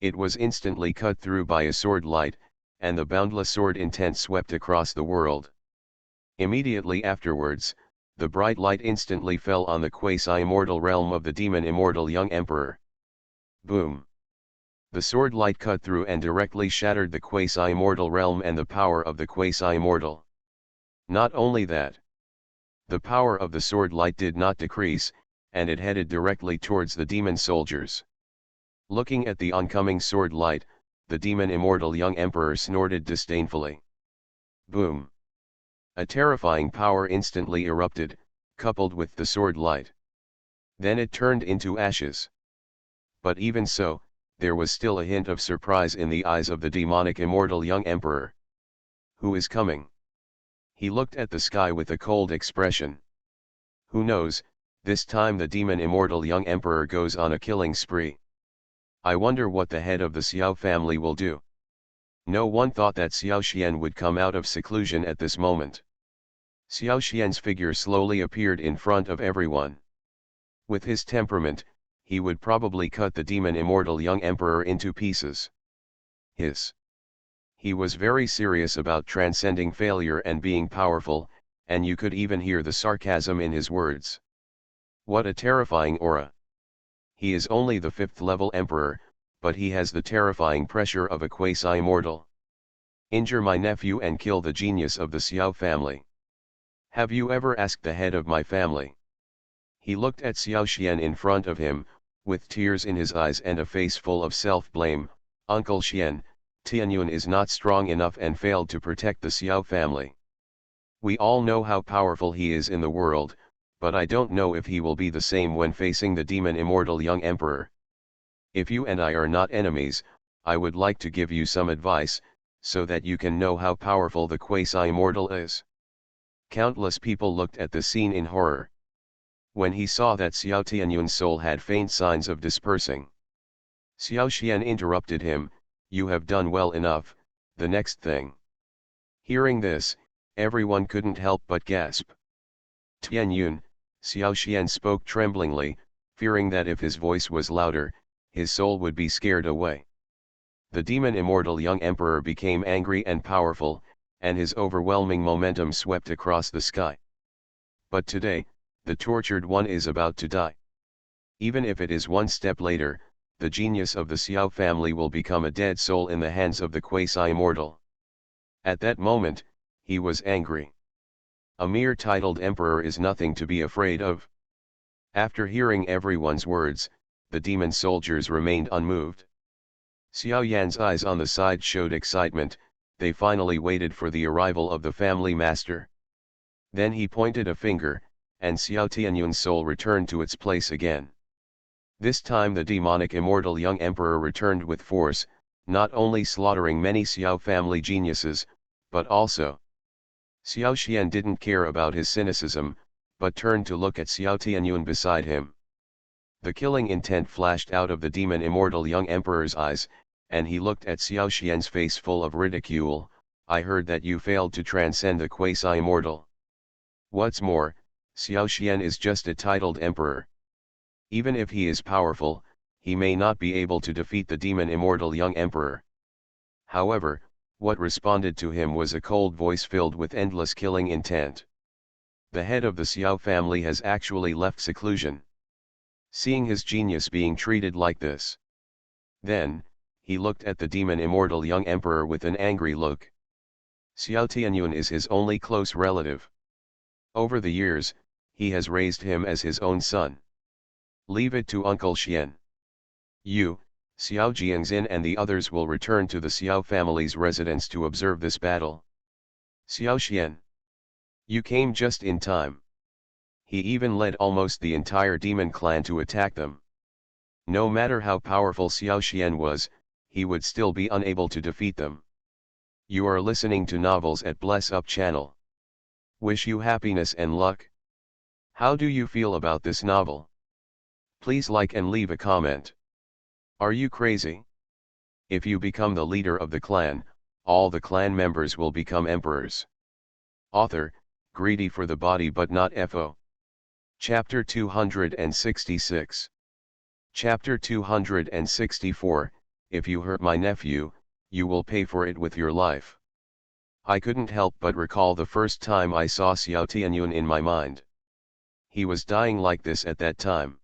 It was instantly cut through by a sword light, and the boundless sword intent swept across the world. Immediately afterwards, the bright light instantly fell on the quasi-immortal realm of the demon immortal young emperor. Boom! The sword light cut through and directly shattered the quasi-immortal realm and the power of the quasi-immortal. Not only that, the power of the sword light did not decrease, and it headed directly towards the demon soldiers. Looking at the oncoming sword light, the demon immortal young emperor snorted disdainfully. Boom! A terrifying power instantly erupted, coupled with the sword light. Then it turned into ashes. But even so, there was still a hint of surprise in the eyes of the demonic immortal young emperor. Who is coming? He looked at the sky with a cold expression. Who knows, this time the demon immortal young emperor goes on a killing spree. I wonder what the head of the Xiao family will do. No one thought that Xiao Xian would come out of seclusion at this moment. Xiao Xian's figure slowly appeared in front of everyone. With his temperament, he would probably cut the demon immortal young emperor into pieces. He was very serious about transcending failure and being powerful, and you could even hear the sarcasm in his words. What a terrifying aura! He is only the 5th level emperor, but he has the terrifying pressure of a quasi-immortal. Injure my nephew and kill the genius of the Xiao family. Have you ever asked the head of my family? He looked at Xiao Xian in front of him, with tears in his eyes and a face full of self-blame. Uncle Xian, Tianyun is not strong enough and failed to protect the Xiao family. We all know how powerful he is in the world, but I don't know if he will be the same when facing the demon immortal young emperor. If you and I are not enemies, I would like to give you some advice, so that you can know how powerful the quasi-immortal is. Countless people looked at the scene in horror. When he saw that Xiao Tianyun's soul had faint signs of dispersing, Xiao Xian interrupted him, "You have done well enough, the next thing." Hearing this, everyone couldn't help but gasp. Tianyun, Xiao Xian spoke tremblingly, fearing that if his voice was louder, his soul would be scared away. The demon immortal young emperor became angry and powerful, and his overwhelming momentum swept across the sky. But today, the tortured one is about to die. Even if it is one step later, the genius of the Xiao family will become a dead soul in the hands of the quasi-immortal. At that moment, he was angry. A mere titled emperor is nothing to be afraid of. After hearing everyone's words, the demon soldiers remained unmoved. Xiao Yan's eyes on the side showed excitement. They finally waited for the arrival of the family master. Then he pointed a finger, and Xiao Tianyun's soul returned to its place again. This time the demonic immortal young emperor returned with force, not only slaughtering many Xiao family geniuses, but also. Xiao Xian didn't care about his cynicism, but turned to look at Xiao Tianyun beside him. The killing intent flashed out of the demon immortal young emperor's eyes, and he looked at Xiao Xian's face full of ridicule. "I heard that you failed to transcend the quasi-immortal. What's more, Xiao Xian is just a titled emperor. Even if he is powerful, he may not be able to defeat the demon immortal young emperor." However, what responded to him was a cold voice filled with endless killing intent. The head of the Xiao family has actually left seclusion. Seeing his genius being treated like this. Then, he looked at the demon immortal young emperor with an angry look. Xiao Tianyun is his only close relative. Over the years, he has raised him as his own son. Leave it to Uncle Xian. You, Xiao Jiangxin and the others will return to the Xiao family's residence to observe this battle. Xiao Xian. You came just in time. He even led almost the entire demon clan to attack them. No matter how powerful Xiao Xian was, he would still be unable to defeat them. You are listening to Novels at Bless Up channel. Wish you happiness and luck. How do you feel about this novel? Please like and leave a comment. Are you crazy? If you become the leader of the clan, all the clan members will become emperors. Author, greedy for the body but not FO. Chapter 266. Chapter 264, If you hurt my nephew, you will pay for it with your life. I couldn't help but recall the first time I saw Xiao Tianyun in my mind. He was dying like this at that time.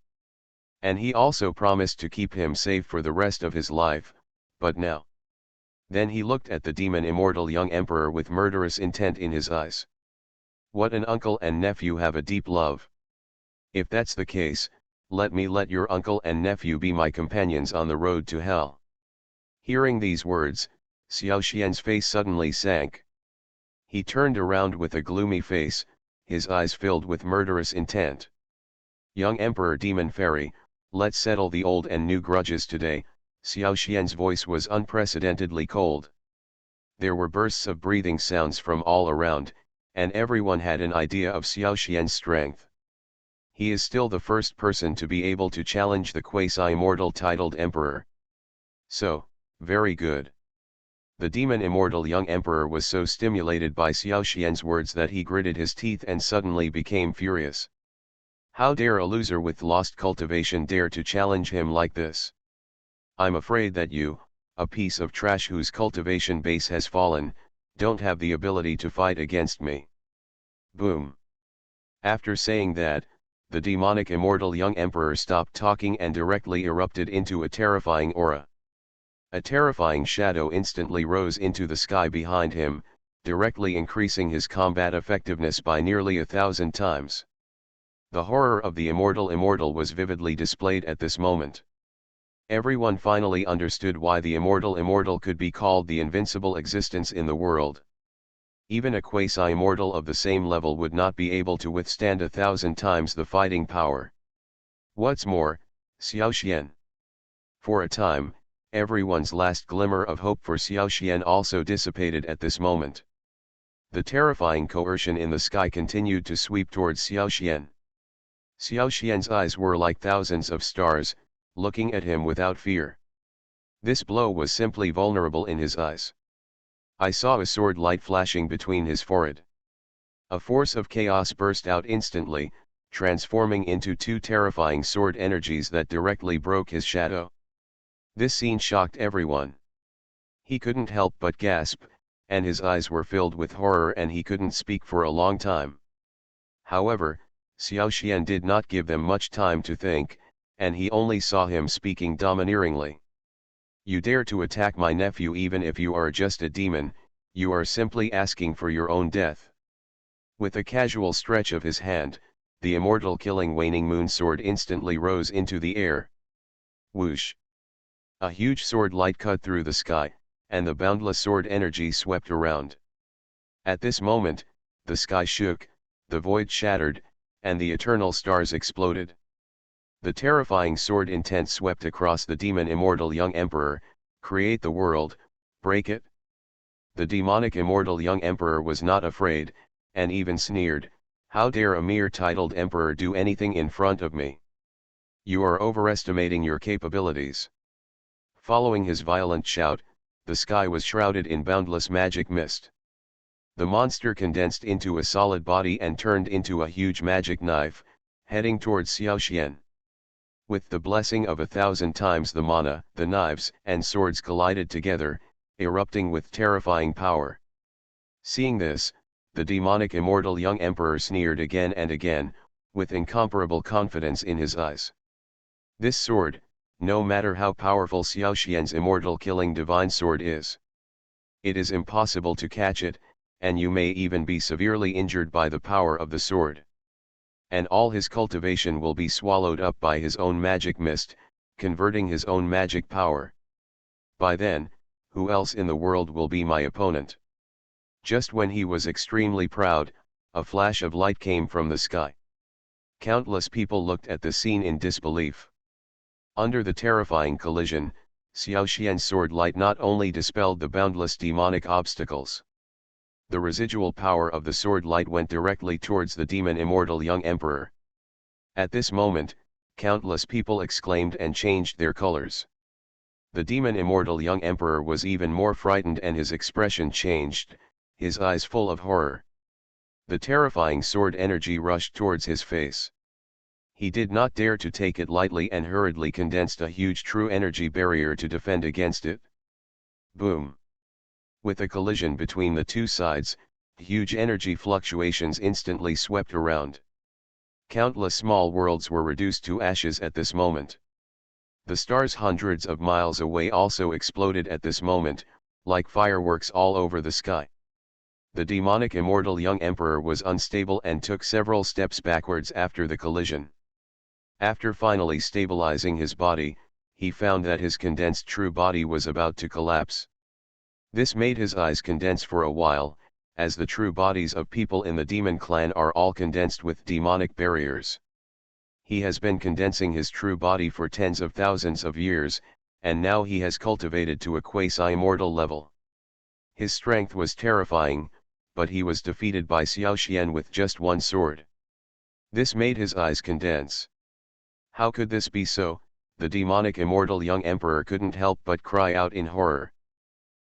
And he also promised to keep him safe for the rest of his life, but now. Then he looked at the demon immortal young emperor with murderous intent in his eyes. What an uncle and nephew have a deep love. If that's the case, let your uncle and nephew be my companions on the road to hell. Hearing these words, Xiao Xian's face suddenly sank. He turned around with a gloomy face, his eyes filled with murderous intent. Young Emperor Demon Fairy, let's settle the old and new grudges today. Xiao Xian's voice was unprecedentedly cold. There were bursts of breathing sounds from all around, and everyone had an idea of Xiao Xian's strength. He is still the first person to be able to challenge the quasi-immortal titled emperor. So, very good. The demon immortal young emperor was so stimulated by Xiao Xian's words that he gritted his teeth and suddenly became furious. How dare a loser with lost cultivation dare to challenge him like this? I'm afraid that you, a piece of trash whose cultivation base has fallen, don't have the ability to fight against me. Boom. After saying that, the demonic immortal young emperor stopped talking and directly erupted into a terrifying aura. A terrifying shadow instantly rose into the sky behind him, directly increasing his combat effectiveness by nearly 1,000 times. The horror of the immortal was vividly displayed at this moment. Everyone finally understood why the immortal could be called the invincible existence in the world. Even a quasi-immortal of the same level would not be able to withstand 1,000 times the fighting power. What's more, Xiao Xian. For a time, everyone's last glimmer of hope for Xiao Xian also dissipated at this moment. The terrifying coercion in the sky continued to sweep towards Xiao Xian. Xiao Xian's eyes were like thousands of stars, looking at him without fear. This blow was simply vulnerable in his eyes. I saw a sword light flashing between his forehead. A force of chaos burst out instantly, transforming into two terrifying sword energies that directly broke his shadow. This scene shocked everyone. He couldn't help but gasp, and his eyes were filled with horror and he couldn't speak for a long time. However, Xiao Xian did not give them much time to think, and he only saw him speaking domineeringly. You dare to attack my nephew even if you are just a demon, you are simply asking for your own death. With a casual stretch of his hand, the immortal killing waning moon sword instantly rose into the air. Whoosh! A huge sword light cut through the sky, and the boundless sword energy swept around. At this moment, the sky shook, the void shattered, and the eternal stars exploded. The terrifying sword intent swept across the demon immortal young emperor, create the world, break it. The demonic immortal young emperor was not afraid, and even sneered, how dare a mere titled emperor do anything in front of me? You are overestimating your capabilities. Following his violent shout, the sky was shrouded in boundless magic mist. The monster condensed into a solid body and turned into a huge magic knife, heading towards Xiao Xian. With the blessing of 1,000 times the mana, the knives and swords collided together, erupting with terrifying power. Seeing this, the demonic immortal young emperor sneered again and again, with incomparable confidence in his eyes. This sword, no matter how powerful Xiao Xian's immortal killing divine sword is, it is impossible to catch it, and you may even be severely injured by the power of the sword. And all his cultivation will be swallowed up by his own magic mist, converting his own magic power. By then, who else in the world will be my opponent? Just when he was extremely proud, a flash of light came from the sky. Countless people looked at the scene in disbelief. Under the terrifying collision, Xiao Xian's sword light not only dispelled the boundless demonic obstacles. The residual power of the sword light went directly towards the demon immortal young emperor. At this moment, countless people exclaimed and changed their colors. The demon immortal young emperor was even more frightened and his expression changed, his eyes full of horror. The terrifying sword energy rushed towards his face. He did not dare to take it lightly and hurriedly condensed a huge true energy barrier to defend against it. Boom! With a collision between the two sides, huge energy fluctuations instantly swept around. Countless small worlds were reduced to ashes at this moment. The stars hundreds of miles away also exploded at this moment, like fireworks all over the sky. The demonic immortal young emperor was unstable and took several steps backwards after the collision. After finally stabilizing his body, he found that his condensed true body was about to collapse. This made his eyes condense for a while, as the true bodies of people in the demon clan are all condensed with demonic barriers. He has been condensing his true body for tens of thousands of years, and now he has cultivated to a quasi-immortal level. His strength was terrifying, but he was defeated by Xiao Xian with just one sword. This made his eyes condense. How could this be so? The demonic immortal young emperor couldn't help but cry out in horror.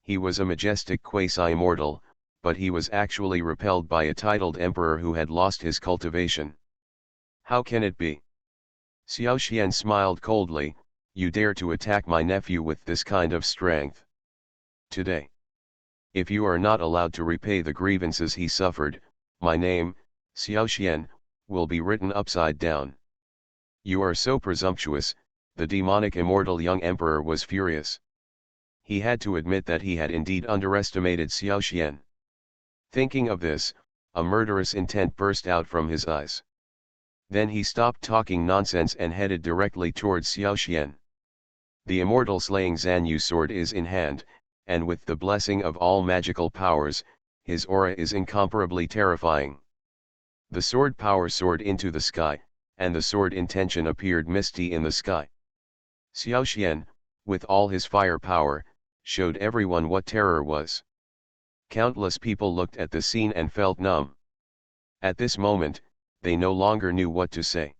He was a majestic quasi-immortal, but he was actually repelled by a titled emperor who had lost his cultivation. How can it be? Xiao Xian smiled coldly, you dare to attack my nephew with this kind of strength. Today, if you are not allowed to repay the grievances he suffered, my name, Xiao Xian, will be written upside down. You are so presumptuous, the demonic immortal young emperor was furious. He had to admit that he had indeed underestimated Xiao Xian. Thinking of this, a murderous intent burst out from his eyes. Then he stopped talking nonsense and headed directly towards Xiao Xian. The immortal slaying Zanyu sword is in hand, and with the blessing of all magical powers, his aura is incomparably terrifying. The sword power soared into the sky, and the sword intention appeared misty in the sky. Xiao Xian, with all his fire power, showed everyone what terror was. Countless people looked at the scene and felt numb. At this moment, they no longer knew what to say.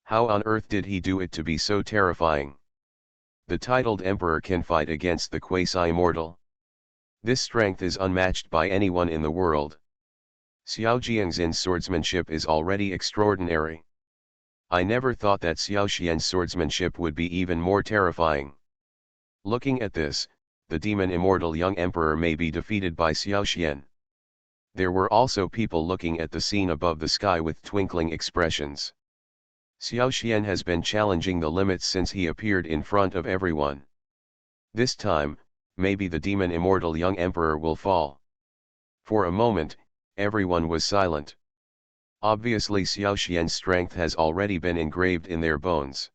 How on earth did he do it to be so terrifying? The titled emperor can fight against the quasi-immortal. This strength is unmatched by anyone in the world. Xiao Jiangxin's swordsmanship is already extraordinary. I never thought that Xiao Xian's swordsmanship would be even more terrifying. Looking at this, the demon immortal young emperor may be defeated by Xiao Xian. There were also people looking at the scene above the sky with twinkling expressions. Xiao Xian has been challenging the limits since he appeared in front of everyone. This time, maybe the demon immortal young emperor will fall. For a moment, everyone was silent. Obviously Xiao Xian's strength has already been engraved in their bones.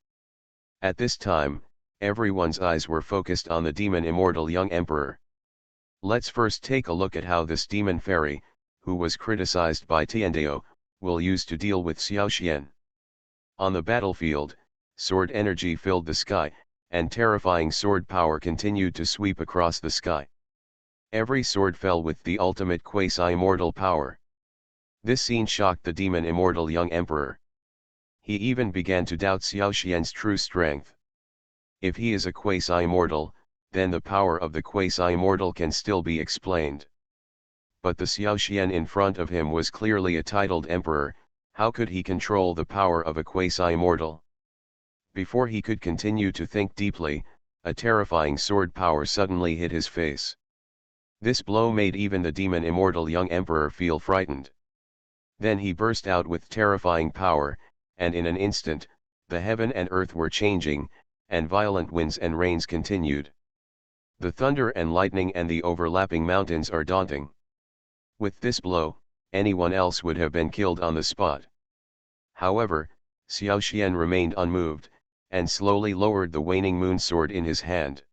At this time, everyone's eyes were focused on the demon immortal young emperor. Let's first take a look at how this demon fairy, who was criticized by Tiandao, will use to deal with Xiao Xian. On the battlefield, sword energy filled the sky, and terrifying sword power continued to sweep across the sky. Every sword fell with the ultimate quasi-immortal power. This scene shocked the demon immortal young emperor. He even began to doubt Xiao Xian's true strength. If he is a quasi-immortal, then the power of the quasi-immortal can still be explained. But the Xiao Xian in front of him was clearly a titled emperor. How could he control the power of a quasi-immortal? Before he could continue to think deeply, a terrifying sword power suddenly hit his face. This blow made even the demon immortal young emperor feel frightened. Then he burst out with terrifying power, and in an instant, the heaven and earth were changing, and violent winds and rains continued. The thunder and lightning and the overlapping mountains are daunting. With this blow, anyone else would have been killed on the spot. However, Xiao Xian remained unmoved, and slowly lowered the waning moon sword in his hand.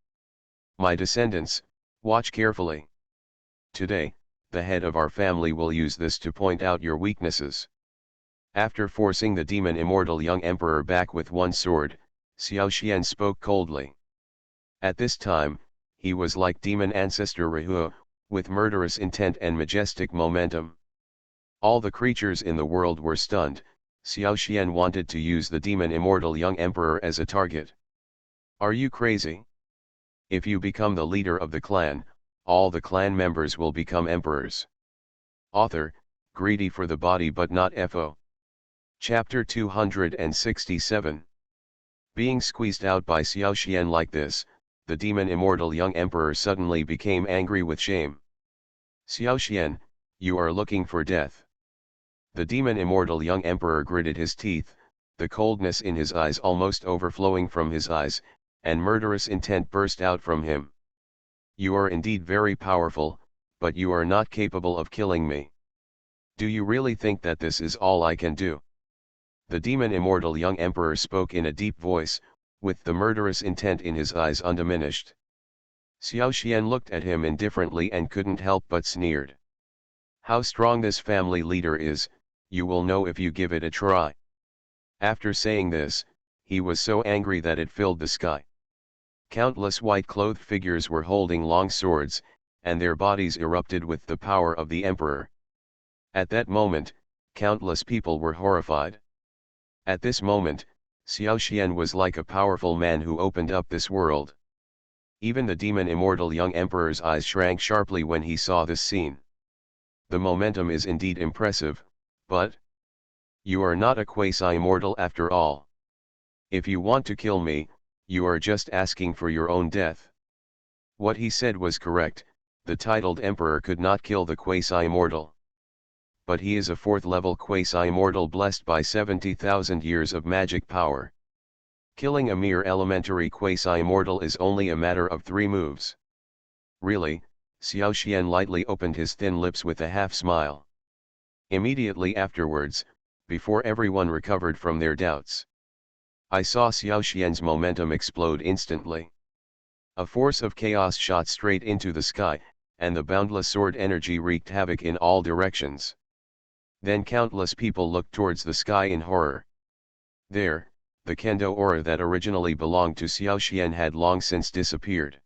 My descendants, watch carefully. Today, the head of our family will use this to point out your weaknesses. After forcing the demon immortal young emperor back with one sword, Xiao Xian spoke coldly. At this time, he was like demon ancestor Rahu, with murderous intent and majestic momentum. All the creatures in the world were stunned. Xiao Xian wanted to use the demon immortal young emperor as a target. Are you crazy? If you become the leader of the clan, all the clan members will become emperors. Author, greedy for the body but not FO. Chapter 267. Being squeezed out by Xiao Xian like this, the demon immortal young emperor suddenly became angry with shame. Xiao Xian, you are looking for death. The demon immortal young emperor gritted his teeth, the coldness in his eyes almost overflowing from his eyes, and murderous intent burst out from him. You are indeed very powerful, but you are not capable of killing me. Do you really think that this is all I can do? The demon immortal young emperor spoke in a deep voice, with the murderous intent in his eyes undiminished. Xiao Xian looked at him indifferently and couldn't help but sneered. How strong this family leader is, you will know if you give it a try. After saying this, he was so angry that it filled the sky. Countless white-clothed figures were holding long swords, and their bodies erupted with the power of the emperor. At that moment, countless people were horrified. At this moment, Xiao Xian was like a powerful man who opened up this world. Even the demon immortal young emperor's eyes shrank sharply when he saw this scene. The momentum is indeed impressive, but you are not a quasi-immortal after all. If you want to kill me, you are just asking for your own death. What he said was correct, the titled emperor could not kill the quasi-immortal. But he is a fourth-level quasi-immortal blessed by 70,000 years of magic power. Killing a mere elementary quasi-immortal is only a matter of 3 moves. Really? Xiao Xian lightly opened his thin lips with a half-smile. Immediately afterwards, before everyone recovered from their doubts, I saw Xiao Xian's momentum explode instantly. A force of chaos shot straight into the sky, and the boundless sword energy wreaked havoc in all directions. Then countless people looked towards the sky in horror. There, the kendo aura that originally belonged to Xiao Xian had long since disappeared.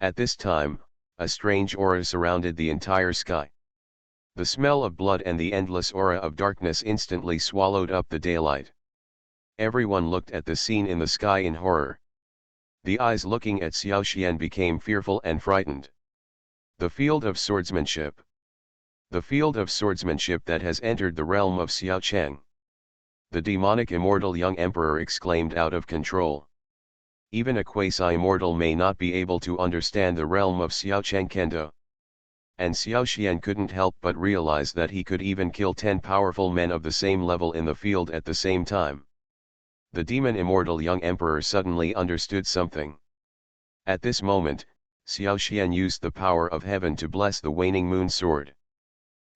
At this time, a strange aura surrounded the entire sky. The smell of blood and the endless aura of darkness instantly swallowed up the daylight. Everyone looked at the scene in the sky in horror. The eyes looking at Xiao Xian became fearful and frightened. The field of swordsmanship. The field of swordsmanship that has entered the realm of Xiao Cheng. The demonic immortal young emperor exclaimed out of control. Even a quasi-immortal may not be able to understand the realm of Xiao Cheng Kendo. And Xiao Xian couldn't help but realize that he could even kill 10 powerful men of the same level in the field at the same time. The demon immortal young emperor suddenly understood something. At this moment, Xiao Xian used the power of heaven to bless the waning moon sword.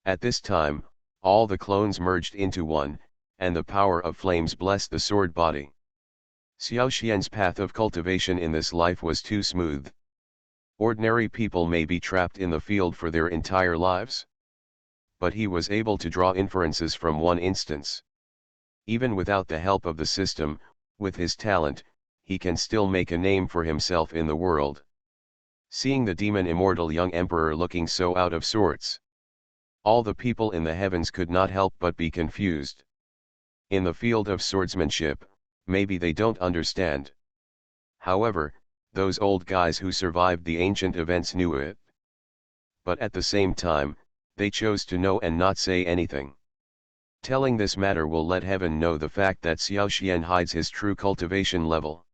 At this time, all the clones merged into one, and the power of flames blessed the sword body. Xiao Xian's path of cultivation in this life was too smooth. Ordinary people may be trapped in the field for their entire lives. But he was able to draw inferences from one instance. Even without the help of the system, with his talent, he can still make a name for himself in the world. Seeing the demon immortal young emperor looking so out of sorts, all the people in the heavens could not help but be confused. In the field of swordsmanship, maybe they don't understand. However, those old guys who survived the ancient events knew it. But at the same time, they chose to know and not say anything. Telling this matter will let heaven know the fact that Xiao Xian hides his true cultivation level.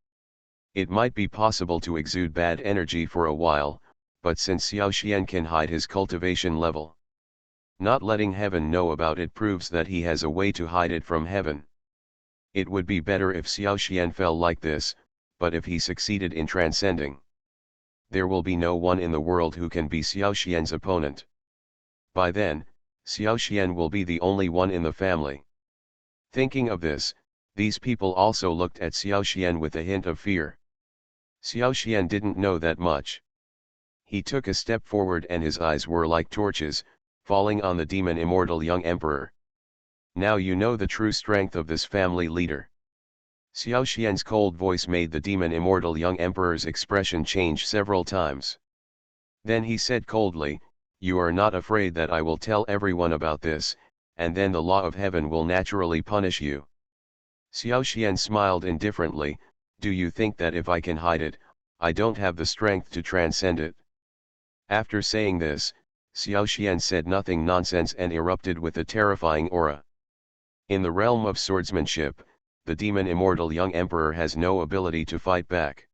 It might be possible to exude bad energy for a while, but since Xiao Xian can hide his cultivation level, not letting heaven know about it proves that he has a way to hide it from heaven. It would be better if Xiao Xian fell like this, but if he succeeded in transcending, there will be no one in the world who can be Xiao Xian's opponent. By then, Xiao Xian will be the only one in the family. Thinking of this, these people also looked at Xiao Xian with a hint of fear. Xiao Xian didn't know that much. He took a step forward and his eyes were like torches, falling on the demon immortal young emperor. Now you know the true strength of this family leader. Xiao Xian's cold voice made the demon immortal young emperor's expression change several times. Then he said coldly, "You are not afraid that I will tell everyone about this, and then the law of heaven will naturally punish you?" Xiao Xian smiled indifferently, "Do you think that if I can hide it, I don't have the strength to transcend it?" After saying this, Xiao Xian said nothing nonsense and erupted with a terrifying aura. In the realm of swordsmanship, the demon immortal young emperor has no ability to fight back.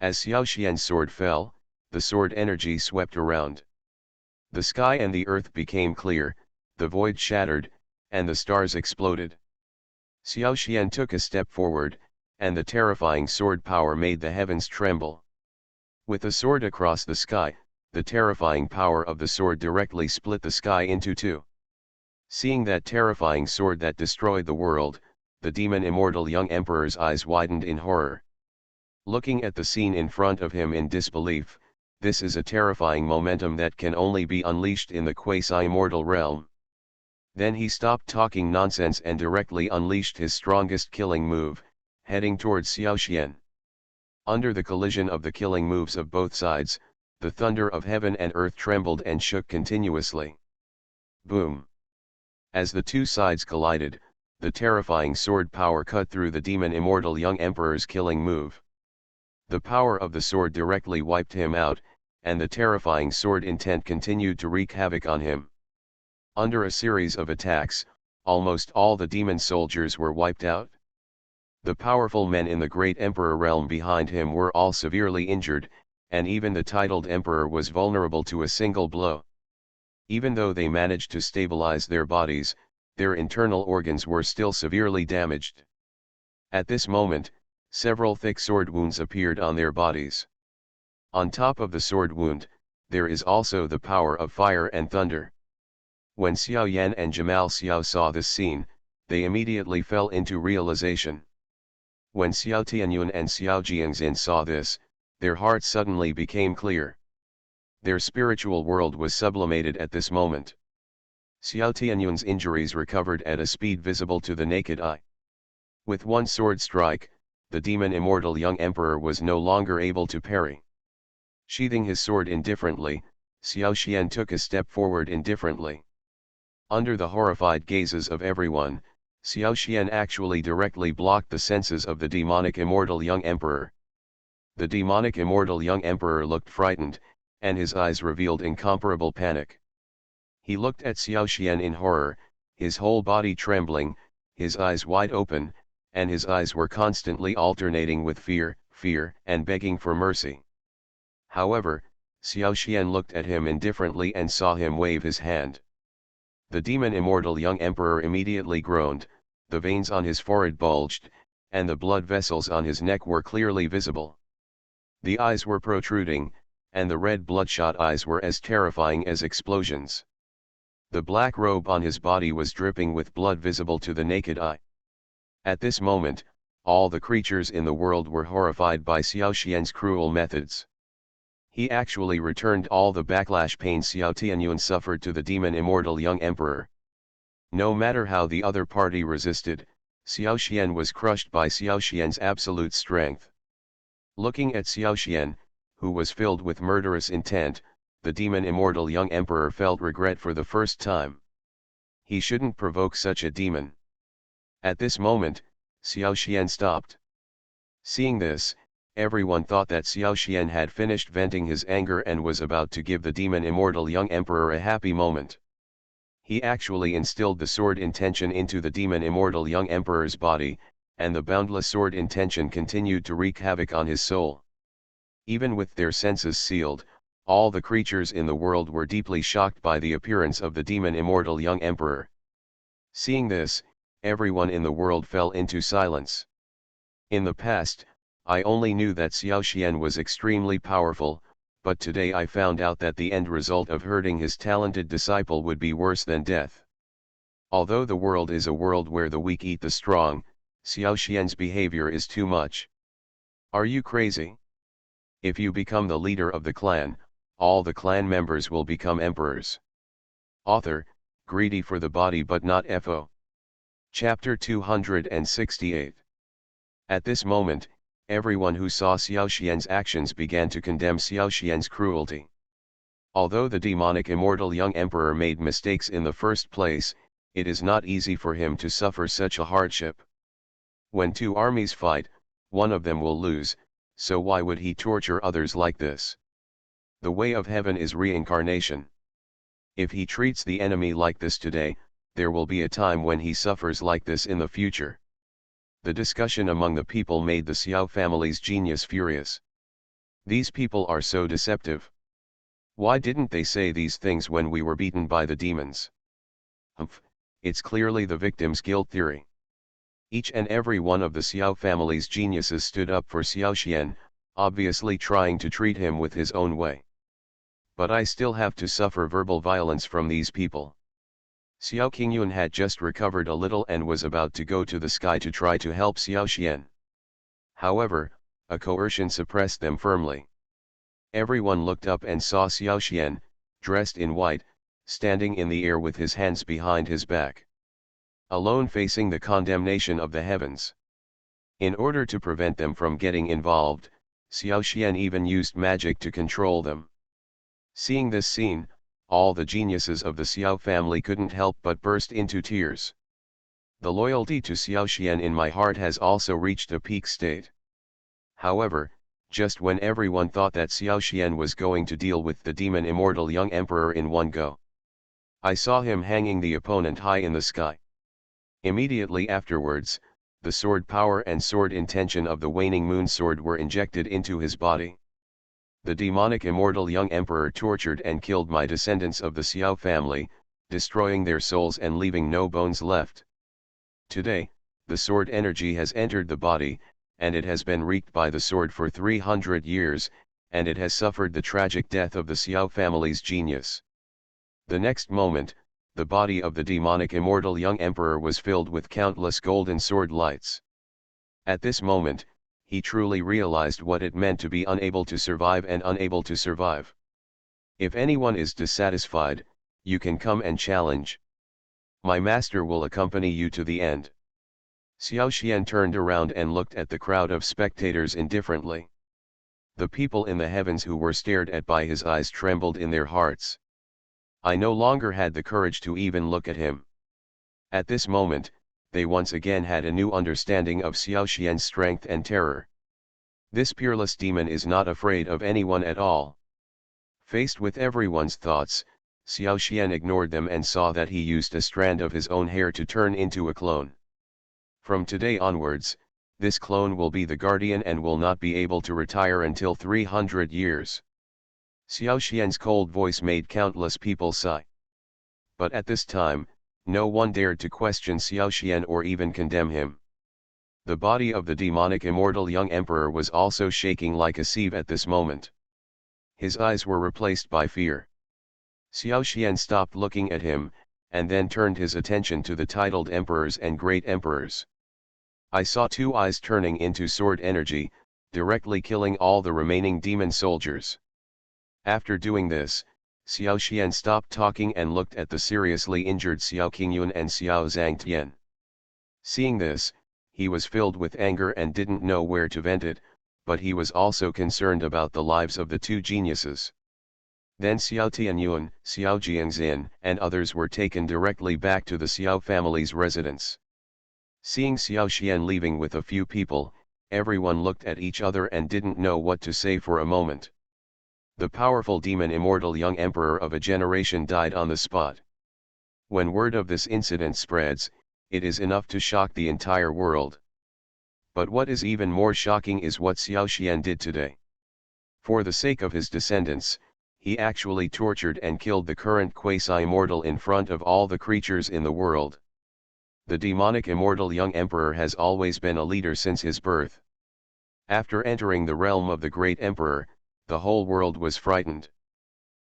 As Xiao Xian's sword fell, the sword energy swept around. The sky and the earth became clear, the void shattered, and the stars exploded. Xiao Xian took a step forward, and the terrifying sword power made the heavens tremble. With the sword across the sky, the terrifying power of the sword directly split the sky into two. Seeing that terrifying sword that destroyed the world, the demon immortal young emperor's eyes widened in horror. Looking at the scene in front of him in disbelief, this is a terrifying momentum that can only be unleashed in the quasi-immortal realm. Then he stopped talking nonsense and directly unleashed his strongest killing move, heading towards Xiao Xian. Under the collision of the killing moves of both sides, the thunder of heaven and earth trembled and shook continuously. Boom! As the two sides collided, the terrifying sword power cut through the demon immortal young emperor's killing move. The power of the sword directly wiped him out, and the terrifying sword intent continued to wreak havoc on him. Under a series of attacks, almost all the demon soldiers were wiped out. The powerful men in the great emperor realm behind him were all severely injured, and even the titled emperor was vulnerable to a single blow. Even though they managed to stabilize their bodies, their internal organs were still severely damaged. At this moment, several thick sword wounds appeared on their bodies. On top of the sword wound, there is also the power of fire and thunder. When Xiao Yan and Jamal Xiao saw this scene, they immediately fell into realization. When Xiao Tianyun and Xiao Jiangxin saw this, their hearts suddenly became clear. Their spiritual world was sublimated at this moment. Xiao Tianyun's injuries recovered at a speed visible to the naked eye. With one sword strike, the demon immortal young emperor was no longer able to parry. Sheathing his sword indifferently, Xiao Xian took a step forward indifferently. Under the horrified gazes of everyone, Xiao Xian actually directly blocked the senses of the demonic immortal young emperor. The demonic immortal young emperor looked frightened, and his eyes revealed incomparable panic. He looked at Xiao Xian in horror, his whole body trembling, his eyes wide open, and his eyes were constantly alternating with fear, and begging for mercy. However, Xiao Xian looked at him indifferently and saw him wave his hand. The demon immortal young emperor immediately groaned, the veins on his forehead bulged, and the blood vessels on his neck were clearly visible. The eyes were protruding, and the red bloodshot eyes were as terrifying as explosions. The black robe on his body was dripping with blood visible to the naked eye. At this moment, all the creatures in the world were horrified by Xiao Xian's cruel methods. He actually returned all the backlash pain Xiao Tianyun suffered to the demon immortal young emperor. No matter how the other party resisted, Xiao Xian was crushed by Xiao Xian's absolute strength. Looking at Xiao Xian, who was filled with murderous intent, the demon immortal young emperor felt regret for the first time. He shouldn't provoke such a demon. At this moment, Xiao Xian stopped. Seeing this, everyone thought that Xiao Xian had finished venting his anger and was about to give the demon immortal young emperor a happy moment. He actually instilled the sword intention into the demon immortal young emperor's body, and the boundless sword intention continued to wreak havoc on his soul. Even with their senses sealed, all the creatures in the world were deeply shocked by the appearance of the demon immortal young emperor. Seeing this, everyone in the world fell into silence. In the past, I only knew that Xiao Xian was extremely powerful, but today I found out that the end result of hurting his talented disciple would be worse than death. Although the world is a world where the weak eat the strong, Xiao Xian's behavior is too much. Are you crazy? If you become the leader of the clan, all the clan members will become emperors. Author, greedy for the body but not FO. Chapter 268. At this moment, everyone who saw Xiao Xian's actions began to condemn Xiao Xian's cruelty. Although the demonic immortal young emperor made mistakes in the first place, it is not easy for him to suffer such a hardship. When two armies fight, one of them will lose, so why would he torture others like this? The way of heaven is reincarnation. If he treats the enemy like this today, there will be a time when he suffers like this in the future. The discussion among the people made the Xiao family's genius furious. These people are so deceptive. Why didn't they say these things when we were beaten by the demons? Humph, it's clearly the victim's guilt theory. Each and every one of the Xiao family's geniuses stood up for Xiao Xian, obviously trying to treat him with his own way. But I still have to suffer verbal violence from these people. Xiao Qingyun had just recovered a little and was about to go to the sky to try to help Xiao Xian. However, a coercion suppressed them firmly. Everyone looked up and saw Xiao Xian, dressed in white, standing in the air with his hands behind his back, alone facing the condemnation of the heavens. In order to prevent them from getting involved, Xiao Xian even used magic to control them. Seeing this scene, all the geniuses of the Xiao family couldn't help but burst into tears. The loyalty to Xiao Xian in my heart has also reached a peak state. However, just when everyone thought that Xiao Xian was going to deal with the demon immortal young emperor in one go. I saw him hanging the opponent high in the sky. Immediately afterwards, the sword power and sword intention of the waning moon sword were injected into his body. The demonic immortal young emperor tortured and killed my descendants of the Xiao family, destroying their souls and leaving no bones left. Today, the sword energy has entered the body, and it has been wreaked by the sword for 300 years, and it has suffered the tragic death of the Xiao family's genius. The next moment, the body of the demonic immortal young emperor was filled with countless golden sword lights. At this moment, he truly realized what it meant to be unable to survive and unable to survive. If anyone is dissatisfied, you can come and challenge. My master will accompany you to the end. Xiao Xian turned around and looked at the crowd of spectators indifferently. The people in the heavens who were stared at by his eyes trembled in their hearts. I no longer had the courage to even look at him. At this moment, they once again had a new understanding of Xiao Xian's strength and terror. This peerless demon is not afraid of anyone at all. Faced with everyone's thoughts, Xiao Xian ignored them and saw that he used a strand of his own hair to turn into a clone. From today onwards, this clone will be the guardian and will not be able to retire until 300 years. Xiao Xian's cold voice made countless people sigh. But at this time, no one dared to question Xiao Xian or even condemn him. The body of the demonic immortal young emperor was also shaking like a sieve at this moment. His eyes were replaced by fear. Xiao Xian stopped looking at him, and then turned his attention to the titled emperors and great emperors. I saw two eyes turning into sword energy, directly killing all the remaining demon soldiers. After doing this, Xiao Xian stopped talking and looked at the seriously injured Xiao Qingyun and Xiao Zhangtian. Seeing this, he was filled with anger and didn't know where to vent it, but he was also concerned about the lives of the two geniuses. Then Xiao Tianyuan, Xiao Jiangxin, and others were taken directly back to the Xiao family's residence. Seeing Xiao Xian leaving with a few people, everyone looked at each other and didn't know what to say for a moment. The powerful demon immortal young emperor of a generation died on the spot. When word of this incident spreads, it is enough to shock the entire world. But what is even more shocking is what Xiao Xian did today. For the sake of his descendants, he actually tortured and killed the current quasi-immortal in front of all the creatures in the world. The demonic immortal young emperor has always been a leader since his birth. After entering the realm of the great emperor, the whole world was frightened.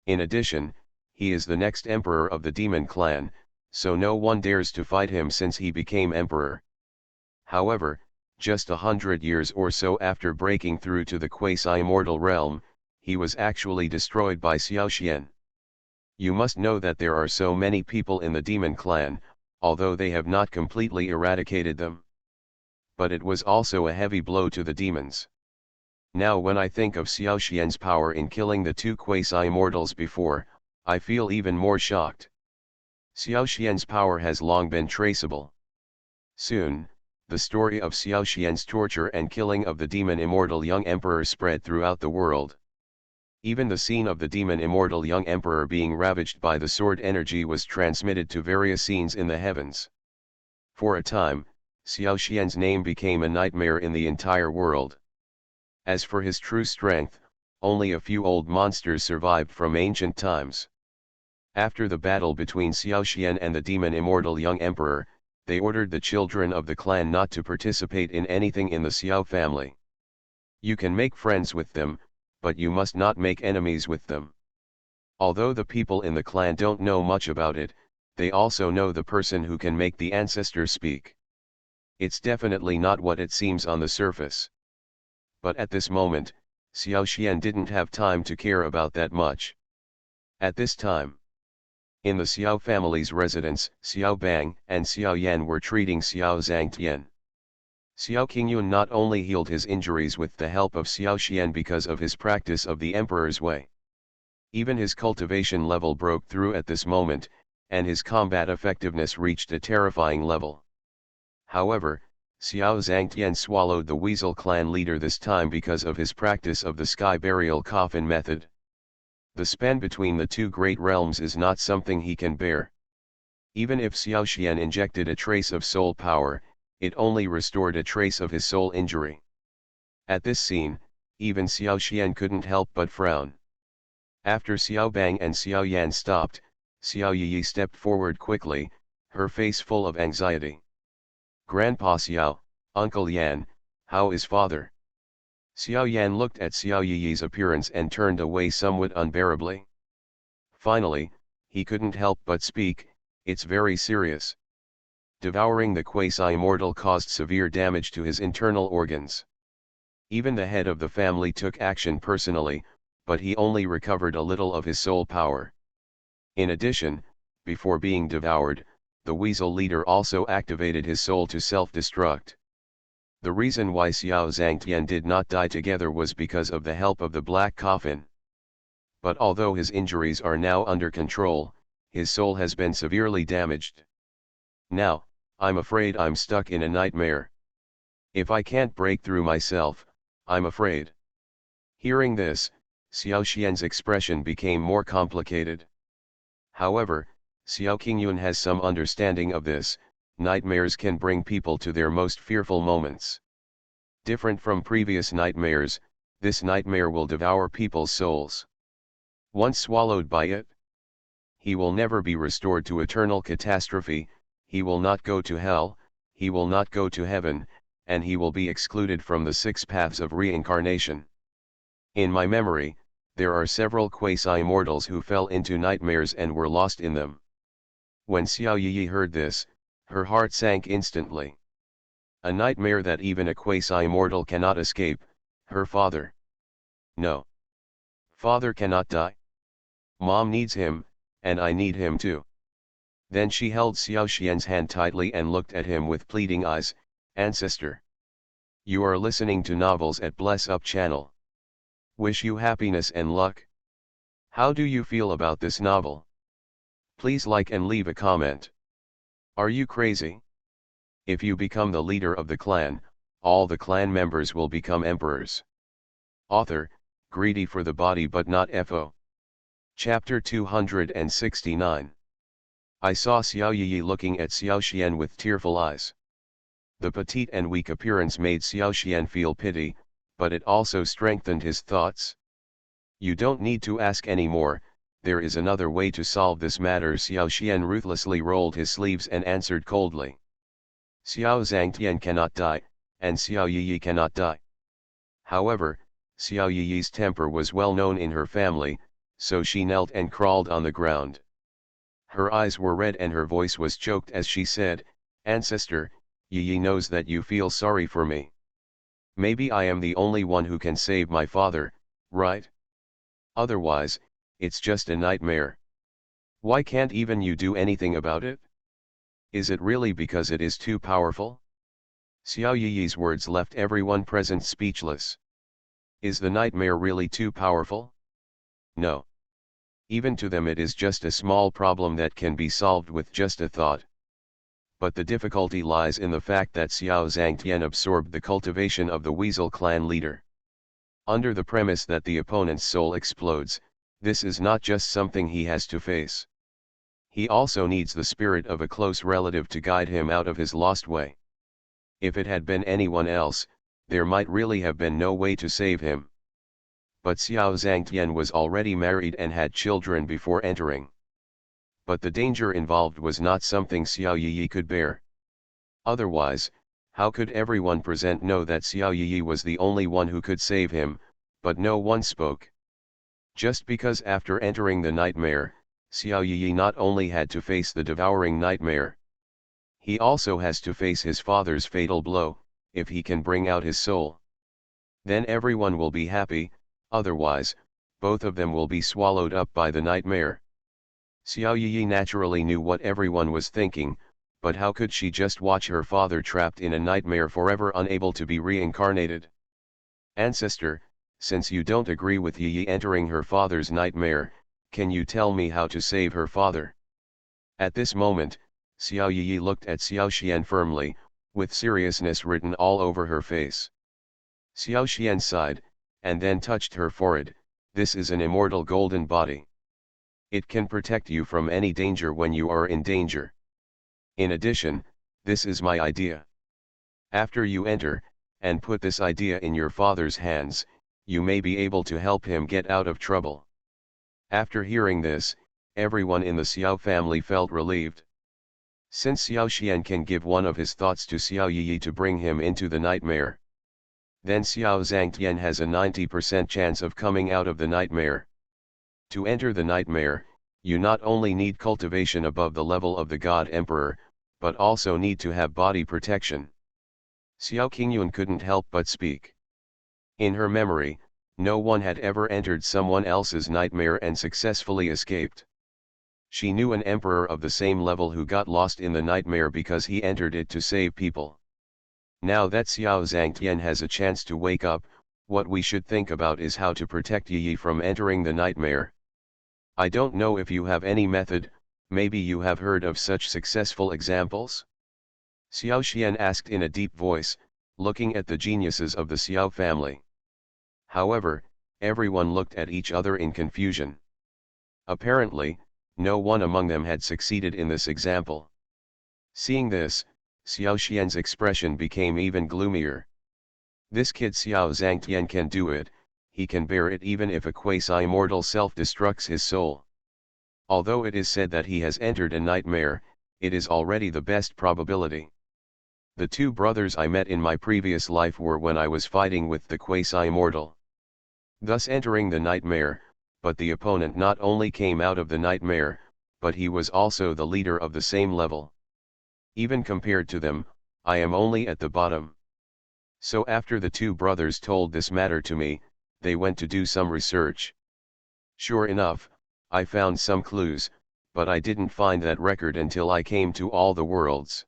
In addition, he is the next emperor of the demon clan, so no one dares to fight him since he became emperor. However, just 100 years or so after breaking through to the quasi-immortal realm, he was actually destroyed by Xiao Xian. You must know that there are so many people in the demon clan, although they have not completely eradicated them. But it was also a heavy blow to the demons. Now when I think of Xiao Xian's power in killing the two quasi-immortals before, I feel even more shocked. Xiao Xian's power has long been traceable. Soon, the story of Xiao Xian's torture and killing of the demon immortal young emperor spread throughout the world. Even the scene of the demon immortal young emperor being ravaged by the sword energy was transmitted to various scenes in the heavens. For a time, Xiao Xian's name became a nightmare in the entire world. As for his true strength, only a few old monsters survived from ancient times. After the battle between Xiao Xian and the demon immortal young emperor, they ordered the children of the clan not to participate in anything in the Xiao family. You can make friends with them, but you must not make enemies with them. Although the people in the clan don't know much about it, they also know the person who can make the ancestors speak. It's definitely not what it seems on the surface. But at this moment, Xiao Xian didn't have time to care about that much. At this time, in the Xiao family's residence, Xiao Bang and Xiao Yan were treating Xiao Zhangtian. Xiao Qingyun not only healed his injuries with the help of Xiao Xian because of his practice of the Emperor's way. Even his cultivation level broke through at this moment, and his combat effectiveness reached a terrifying level. However, Xiao Zhangtian swallowed the Weasel clan leader this time because of his practice of the sky burial coffin method. The span between the two great realms is not something he can bear. Even if Xiao Xian injected a trace of soul power, it only restored a trace of his soul injury. At this scene, even Xiao Xian couldn't help but frown. After Xiao Bang and Xiao Yan stopped, Xiao Yi stepped forward quickly, her face full of anxiety. "Grandpa Xiao, Uncle Yan, how is father?" Xiao Yan looked at Xiao Yi's appearance and turned away somewhat unbearably. Finally, he couldn't help but speak, "It's very serious. Devouring the quasi-immortal caused severe damage to his internal organs. Even the head of the family took action personally, but he only recovered a little of his soul power. In addition, before being devoured, the Weasel leader also activated his soul to self-destruct. The reason why Xiao Zhangtian did not die together was because of the help of the black coffin. But although his injuries are now under control, his soul has been severely damaged. Now, I'm afraid I'm stuck in a nightmare. If I can't break through myself, I'm afraid." Hearing this, Xiao Xian's expression became more complicated. However, Xiao Qingyun has some understanding of this. Nightmares can bring people to their most fearful moments. Different from previous nightmares, this nightmare will devour people's souls. Once swallowed by it, he will never be restored to eternal catastrophe, he will not go to hell, he will not go to heaven, and he will be excluded from the 6 paths of reincarnation. In my memory, there are several quasi-immortals who fell into nightmares and were lost in them. When Xiao Yi heard this, her heart sank instantly. A nightmare that even a quasi-immortal cannot escape, her father. No. Father cannot die. Mom needs him, and I need him too. Then she held Xiao Xian's hand tightly and looked at him with pleading eyes, "Ancestor. You are listening to novels at Bless Up channel. Wish you happiness and luck. How do you feel about this novel? Please like and leave a comment. Are you crazy? If you become the leader of the clan, all the clan members will become emperors." Author, greedy for the body but not FO. Chapter 269. I saw Xiao Yi looking at Xiao Xian with tearful eyes. The petite and weak appearance made Xiao Xian feel pity, but it also strengthened his thoughts. "You don't need to ask anymore, there is another way to solve this matter." Xiao Xian ruthlessly rolled his sleeves and answered coldly. "Xiao Zhangtian cannot die, and Xiao Yi cannot die." However, Xiao Yi's temper was well known in her family, so she knelt and crawled on the ground. Her eyes were red and her voice was choked as she said, "Ancestor, Yi knows that you feel sorry for me. Maybe I am the only one who can save my father, right? Otherwise, it's just a nightmare. Why can't even you do anything about it? Is it really because it is too powerful?" Xiao Yi's words left everyone present speechless. Is the nightmare really too powerful? No. Even to them it is just a small problem that can be solved with just a thought. But the difficulty lies in the fact that Xiao Zhangtian absorbed the cultivation of the Weasel clan leader. Under the premise that the opponent's soul explodes, this is not just something he has to face. He also needs the spirit of a close relative to guide him out of his lost way. If it had been anyone else, there might really have been no way to save him. But Xiao Zhangtian was already married and had children before entering. But the danger involved was not something Xiao Yi could bear. Otherwise, how could everyone present know that Xiao Yi was the only one who could save him, but no one spoke? Just because after entering the nightmare, Xiao Yi not only had to face the devouring nightmare, he also has to face his father's fatal blow, if he can bring out his soul. Then everyone will be happy, otherwise, both of them will be swallowed up by the nightmare. Xiao Yi naturally knew what everyone was thinking, but how could she just watch her father trapped in a nightmare forever unable to be reincarnated? "Ancestor, since you don't agree with Yi entering her father's nightmare, can you tell me how to save her father?" At this moment, Xiao Yi looked at Xiao Xian firmly, with seriousness written all over her face. Xiao Xian sighed, and then touched her forehead. This is an immortal golden body. It can protect you from any danger when you are in danger. In addition, this is my idea. After you enter, and put this idea in your father's hands, you may be able to help him get out of trouble. After hearing this, everyone in the Xiao family felt relieved. Since Xiao Xian can give one of his thoughts to Xiao Yi to bring him into the nightmare, then Xiao Zhangtian has a 90% chance of coming out of the nightmare. To enter the nightmare, you not only need cultivation above the level of the God Emperor, but also need to have body protection. Xiao Qingyun couldn't help but speak. In her memory, no one had ever entered someone else's nightmare and successfully escaped. She knew an emperor of the same level who got lost in the nightmare because he entered it to save people. Now that Xiao Zhangtian has a chance to wake up, what we should think about is how to protect Yi from entering the nightmare. I don't know if you have any method, maybe you have heard of such successful examples? Xiao Xian asked in a deep voice, looking at the geniuses of the Xiao family. However, everyone looked at each other in confusion. Apparently, no one among them had succeeded in this example. Seeing this, Xiao Xian's expression became even gloomier. This kid Xiao Zhangtian can do it, he can bear it even if a quasi-immortal self-destructs his soul. Although it is said that he has entered a nightmare, it is already the best probability. The two brothers I met in my previous life were when I was fighting with the quasi-immortal. Thus entering the nightmare, but the opponent not only came out of the nightmare, but he was also the leader of the same level. Even compared to them, I am only at the bottom. So after the two brothers told this matter to me, they went to do some research. Sure enough, I found some clues, but I didn't find that record until I came to all the worlds.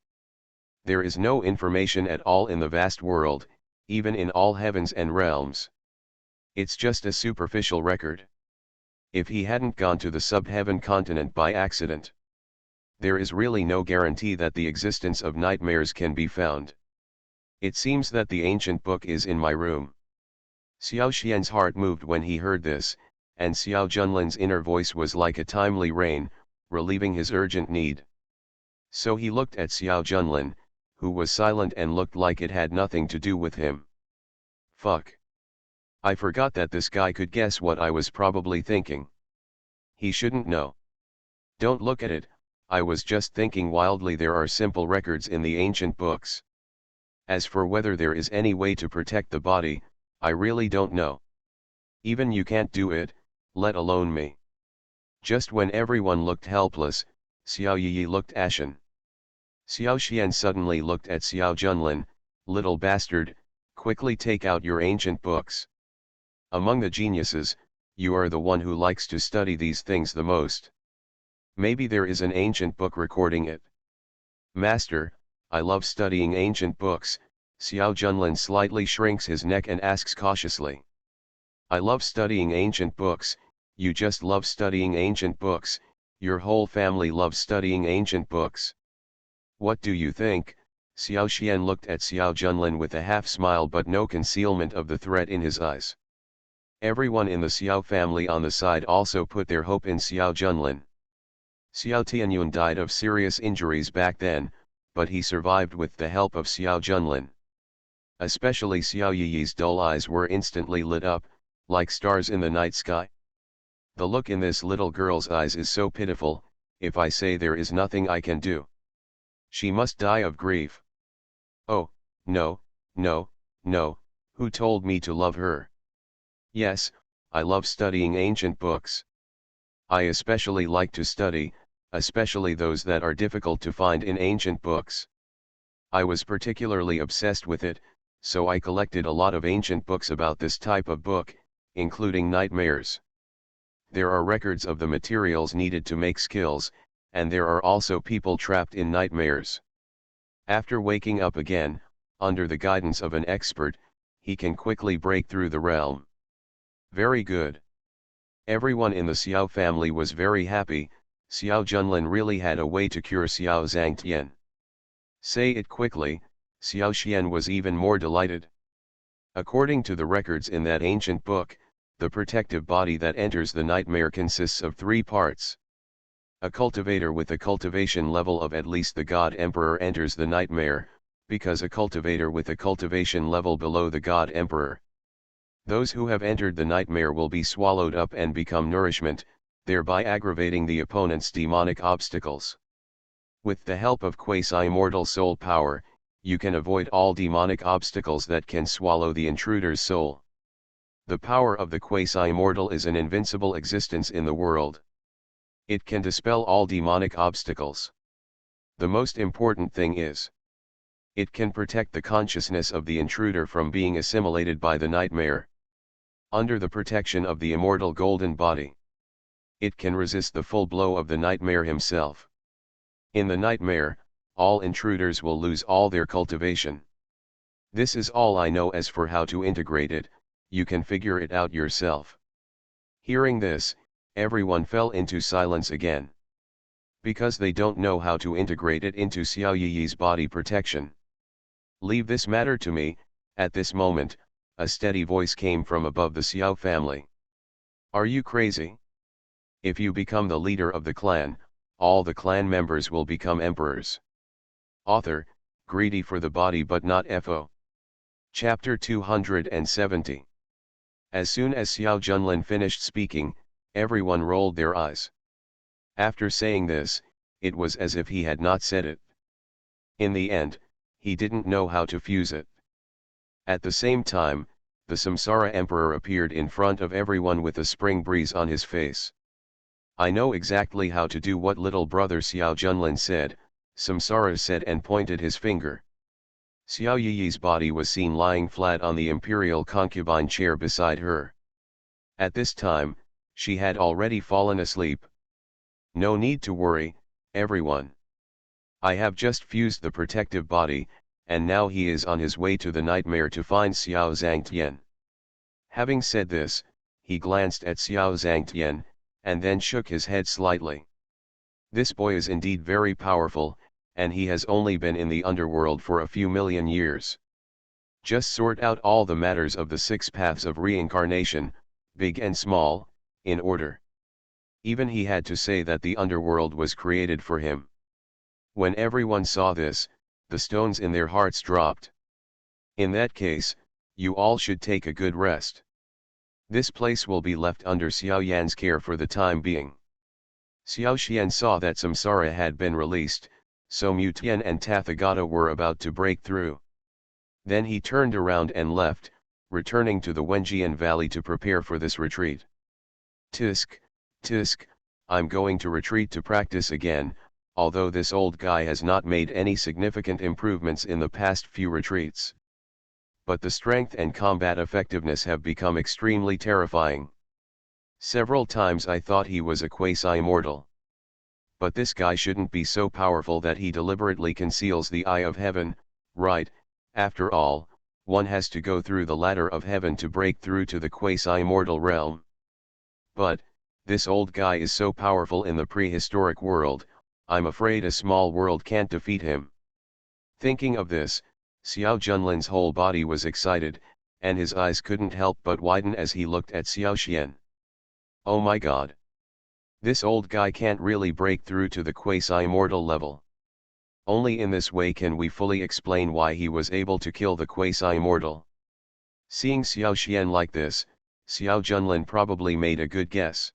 There is no information at all in the vast world, even in all heavens and realms. It's just a superficial record. If he hadn't gone to the sub-heaven continent by accident, there is really no guarantee that the existence of nightmares can be found. It seems that the ancient book is in my room. Xiao Xian's heart moved when he heard this, and Xiao Junlin's inner voice was like a timely rain, relieving his urgent need. So he looked at Xiao Junlin, who was silent and looked like it had nothing to do with him. Fuck. I forgot that this guy could guess what I was probably thinking. He shouldn't know. Don't look at it, I was just thinking wildly. There are simple records in the ancient books. As for whether there is any way to protect the body, I really don't know. Even you can't do it, let alone me. Just when everyone looked helpless, Xiao Yi looked ashen. Xiao Xian suddenly looked at Xiao Junlin, little bastard, quickly take out your ancient books. Among the geniuses, you are the one who likes to study these things the most. Maybe there is an ancient book recording it. Master, I love studying ancient books. Xiao Junlin slightly shrinks his neck and asks cautiously. I love studying ancient books, you just love studying ancient books, your whole family loves studying ancient books. What do you think? Xiao Xian looked at Xiao Junlin with a half smile but no concealment of the threat in his eyes. Everyone in the Xiao family on the side also put their hope in Xiao Junlin. Xiao Tianyun died of serious injuries back then, but he survived with the help of Xiao Junlin. Especially Xiao Yi's dull eyes were instantly lit up, like stars in the night sky. The look in this little girl's eyes is so pitiful, if I say there is nothing I can do. She must die of grief. Oh, no, no, no, who told me to love her? Yes, I love studying ancient books. I especially like to study, especially those that are difficult to find in ancient books. I was particularly obsessed with it, so I collected a lot of ancient books about this type of book, including nightmares. There are records of the materials needed to make skills, and there are also people trapped in nightmares. After waking up again, under the guidance of an expert, he can quickly break through the realm. Very good. Everyone in the Xiao family was very happy. Xiao Junlin really had a way to cure Xiao Zhangtian. Say it quickly, Xiao Xian was even more delighted. According to the records in that ancient book, the protective body that enters the nightmare consists of 3 parts. A cultivator with a cultivation level of at least the God Emperor enters the nightmare, because a cultivator with a cultivation level below the God Emperor. Those who have entered the nightmare will be swallowed up and become nourishment, thereby aggravating the opponent's demonic obstacles. With the help of quasi-immortal soul power, you can avoid all demonic obstacles that can swallow the intruder's soul. The power of the quasi-immortal is an invincible existence in the world. It can dispel all demonic obstacles. The most important thing is, it can protect the consciousness of the intruder from being assimilated by the nightmare. Under the protection of the immortal golden body, it can resist the full blow of the nightmare himself. In the nightmare, all intruders will lose all their cultivation. This is all I know. As for how to integrate it, you can figure it out yourself. Hearing this, everyone fell into silence again. Because they don't know how to integrate it into Xiao Yi's body protection. Leave this matter to me. At this moment, a steady voice came from above the Xiao family. Are you crazy? If you become the leader of the clan, all the clan members will become emperors. Author, greedy for the body but not FO. Chapter 270. As soon as Xiao Junlin finished speaking, everyone rolled their eyes. After saying this, it was as if he had not said it. In the end, he didn't know how to fuse it. At the same time, the Samsara Emperor appeared in front of everyone with a spring breeze on his face. I know exactly how to do what little brother Xiao Junlin said, Samsara said and pointed his finger. Xiao Yi's body was seen lying flat on the imperial concubine chair beside her. At this time, she had already fallen asleep. No need to worry, everyone. I have just fused the protective body, and now he is on his way to the nightmare to find Xiao Zhangtian. Having said this, he glanced at Xiao Zhangtian, and then shook his head slightly. This boy is indeed very powerful, and he has only been in the underworld for a few million years. Just sort out all the matters of the 6 paths of reincarnation, big and small, in order. Even he had to say that the underworld was created for him. When everyone saw this, the stones in their hearts dropped. In that case, you all should take a good rest. This place will be left under Xiao Yan's care for the time being. Xiao Xian saw that Samsara had been released, so Mutian and Tathagata were about to break through. Then he turned around and left, returning to the Wenjian Valley to prepare for this retreat. Tisk, tisk, I'm going to retreat to practice again, although this old guy has not made any significant improvements in the past few retreats. But the strength and combat effectiveness have become extremely terrifying. Several times I thought he was a quasi-immortal. But this guy shouldn't be so powerful that he deliberately conceals the eye of heaven, right? After all, one has to go through the ladder of heaven to break through to the quasi-immortal realm. But, this old guy is so powerful in the prehistoric world, I'm afraid a small world can't defeat him. Thinking of this, Xiao Junlin's whole body was excited, and his eyes couldn't help but widen as he looked at Xiao Xian. Oh my god! This old guy can't really break through to the quasi-immortal level. Only in this way can we fully explain why he was able to kill the quasi-immortal. Seeing Xiao Xian like this, Xiao Junlin probably made a good guess.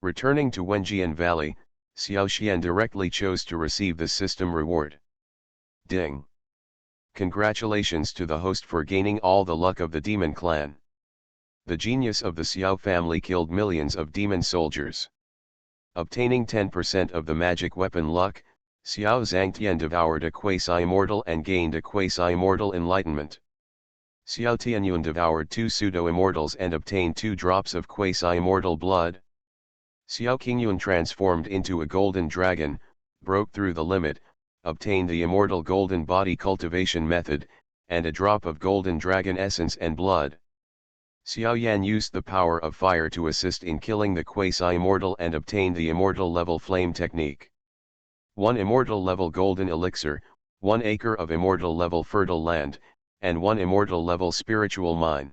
Returning to Wenjian Valley, Xiao Xian directly chose to receive the system reward. Ding! Congratulations to the host for gaining all the luck of the demon clan. The genius of the Xiao family killed millions of demon soldiers. Obtaining 10% of the magic weapon luck, Xiao Zhangtian devoured a quasi-immortal and gained a quasi-immortal enlightenment. Xiao Tianyun devoured 2 pseudo-immortals and obtained 2 drops of quasi-immortal blood. Xiao Qingyun transformed into a golden dragon, broke through the limit, obtained the immortal golden body cultivation method, and a drop of golden dragon essence and blood. Xiao Yan used the power of fire to assist in killing the quasi-immortal and obtained the immortal level flame technique. 1 immortal level golden elixir, 1 acre of immortal level fertile land, and 1 immortal level spiritual mine.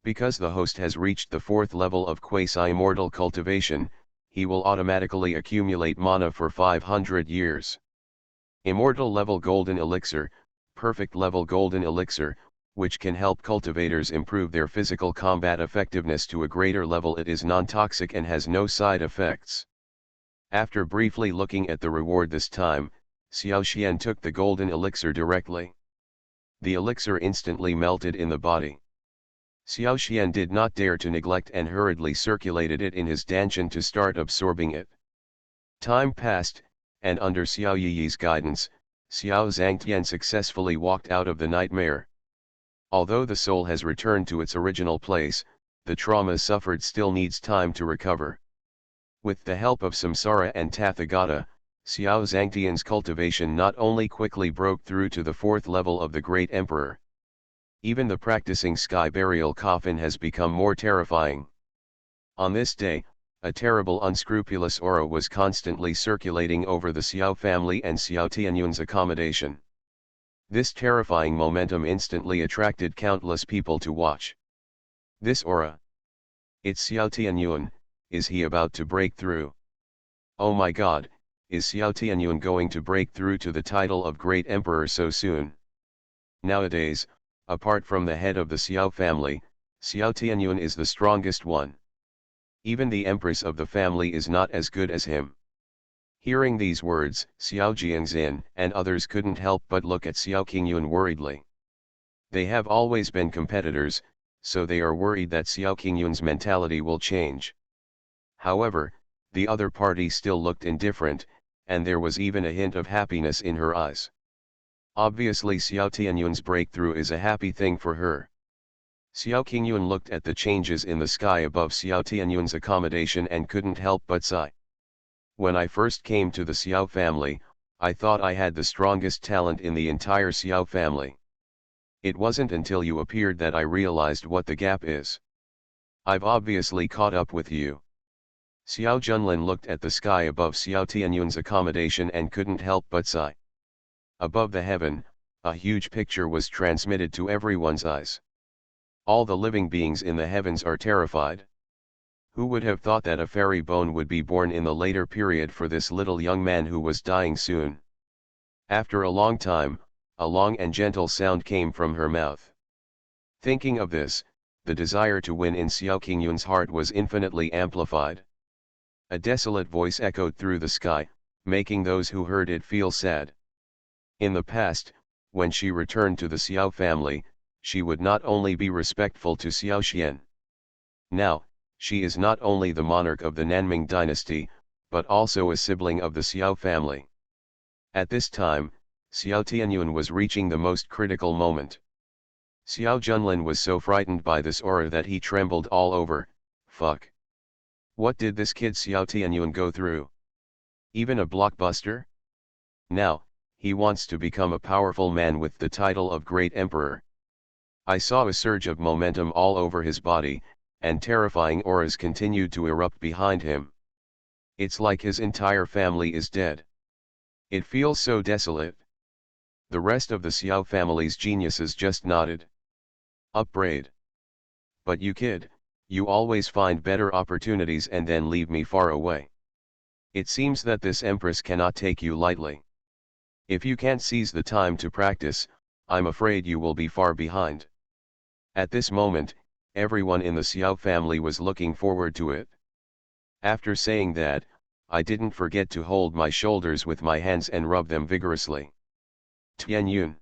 Because the host has reached the 4th level of quasi-immortal cultivation, he will automatically accumulate mana for 500 years. Immortal level golden elixir, perfect level golden elixir, which can help cultivators improve their physical combat effectiveness to a greater level. It is non-toxic and has no side effects. After briefly looking at the reward this time, Xiao Xian took the golden elixir directly. The elixir instantly melted in the body. Xiao Xian did not dare to neglect and hurriedly circulated it in his dantian to start absorbing it. Time passed, and under Xiao Yi's guidance, Xiao Zhangtian successfully walked out of the nightmare. Although the soul has returned to its original place, the trauma suffered still needs time to recover. With the help of Samsara and Tathagata, Xiao Zhangtian's cultivation not only quickly broke through to the 4th level of the Great Emperor. Even the practicing sky burial coffin has become more terrifying. On this day, a terrible unscrupulous aura was constantly circulating over the Xiao family and Xiao Tianyun's accommodation. This terrifying momentum instantly attracted countless people to watch. This aura. It's Xiao Tianyun, is he about to break through? Oh my god, is Xiao Tianyun going to break through to the title of Great Emperor so soon? Nowadays, apart from the head of the Xiao family, Xiao Tianyun is the strongest one. Even the empress of the family is not as good as him. Hearing these words, Xiao Jiangxin and others couldn't help but look at Xiao Qingyun worriedly. They have always been competitors, so they are worried that Xiao Qingyun's mentality will change. However, the other party still looked indifferent, and there was even a hint of happiness in her eyes. Obviously Xiao Tianyun's breakthrough is a happy thing for her. Xiao Qingyun looked at the changes in the sky above Xiao Tianyun's accommodation and couldn't help but sigh. When I first came to the Xiao family, I thought I had the strongest talent in the entire Xiao family. It wasn't until you appeared that I realized what the gap is. I've obviously caught up with you. Xiao Junlin looked at the sky above Xiao Tianyun's accommodation and couldn't help but sigh. Above the heaven, a huge picture was transmitted to everyone's eyes. All the living beings in the heavens are terrified. Who would have thought that a fairy bone would be born in the later period for this little young man who was dying soon? After a long time, a long and gentle sound came from her mouth. Thinking of this, the desire to win in Xiao Qingyun's heart was infinitely amplified. A desolate voice echoed through the sky, making those who heard it feel sad. In the past, when she returned to the Xiao family, she would not only be respectful to Xiao Xian. Now, she is not only the monarch of the Nanming dynasty, but also a sibling of the Xiao family. At this time, Xiao Tianyun was reaching the most critical moment. Xiao Junlin was so frightened by this aura that he trembled all over. Fuck. What did this kid Xiao Tianyun go through? Even a blockbuster? Now, he wants to become a powerful man with the title of Great Emperor. I saw a surge of momentum all over his body, and terrifying auras continued to erupt behind him. It's like his entire family is dead. It feels so desolate. The rest of the Xiao family's geniuses just nodded. Upbraid. But you kid, you always find better opportunities and then leave me far away. It seems that this empress cannot take you lightly. If you can't seize the time to practice, I'm afraid you will be far behind. At this moment, everyone in the Xiao family was looking forward to it. After saying that, I didn't forget to hold my shoulders with my hands and rub them vigorously. Tianyun.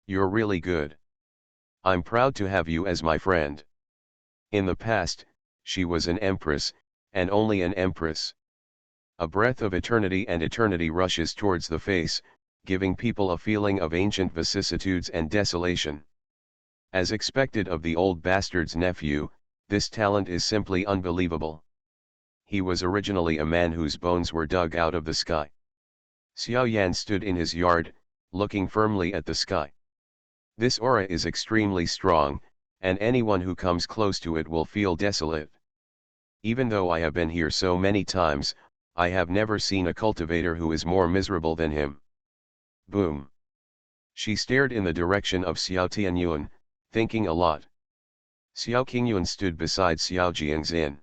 You're really good. I'm proud to have you as my friend. In the past, she was an empress, and only an empress. A breath of eternity and eternity rushes towards the face, giving people a feeling of ancient vicissitudes and desolation. As expected of the old bastard's nephew, this talent is simply unbelievable. He was originally a man whose bones were dug out of the sky. Xiao Yan stood in his yard, looking firmly at the sky. This aura is extremely strong, and anyone who comes close to it will feel desolate. Even though I have been here so many times, I have never seen a cultivator who is more miserable than him. Boom. She stared in the direction of Xiao Tianyuan, thinking a lot. Xiao Qingyuan stood beside Xiao Jiangxin.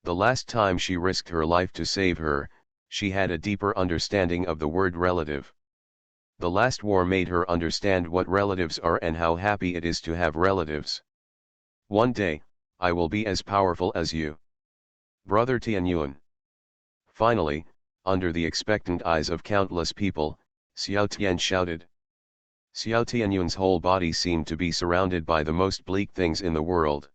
The last time she risked her life to save her, she had a deeper understanding of the word relative. The last war made her understand what relatives are and how happy it is to have relatives. One day, I will be as powerful as you, Brother Tianyuan. Finally, under the expectant eyes of countless people, Xiao Tian shouted. Xiao Tianyuan's whole body seemed to be surrounded by the most bleak things in the world.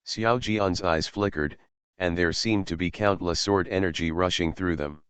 Xiao Jian's eyes flickered, and there seemed to be countless sword energy rushing through them.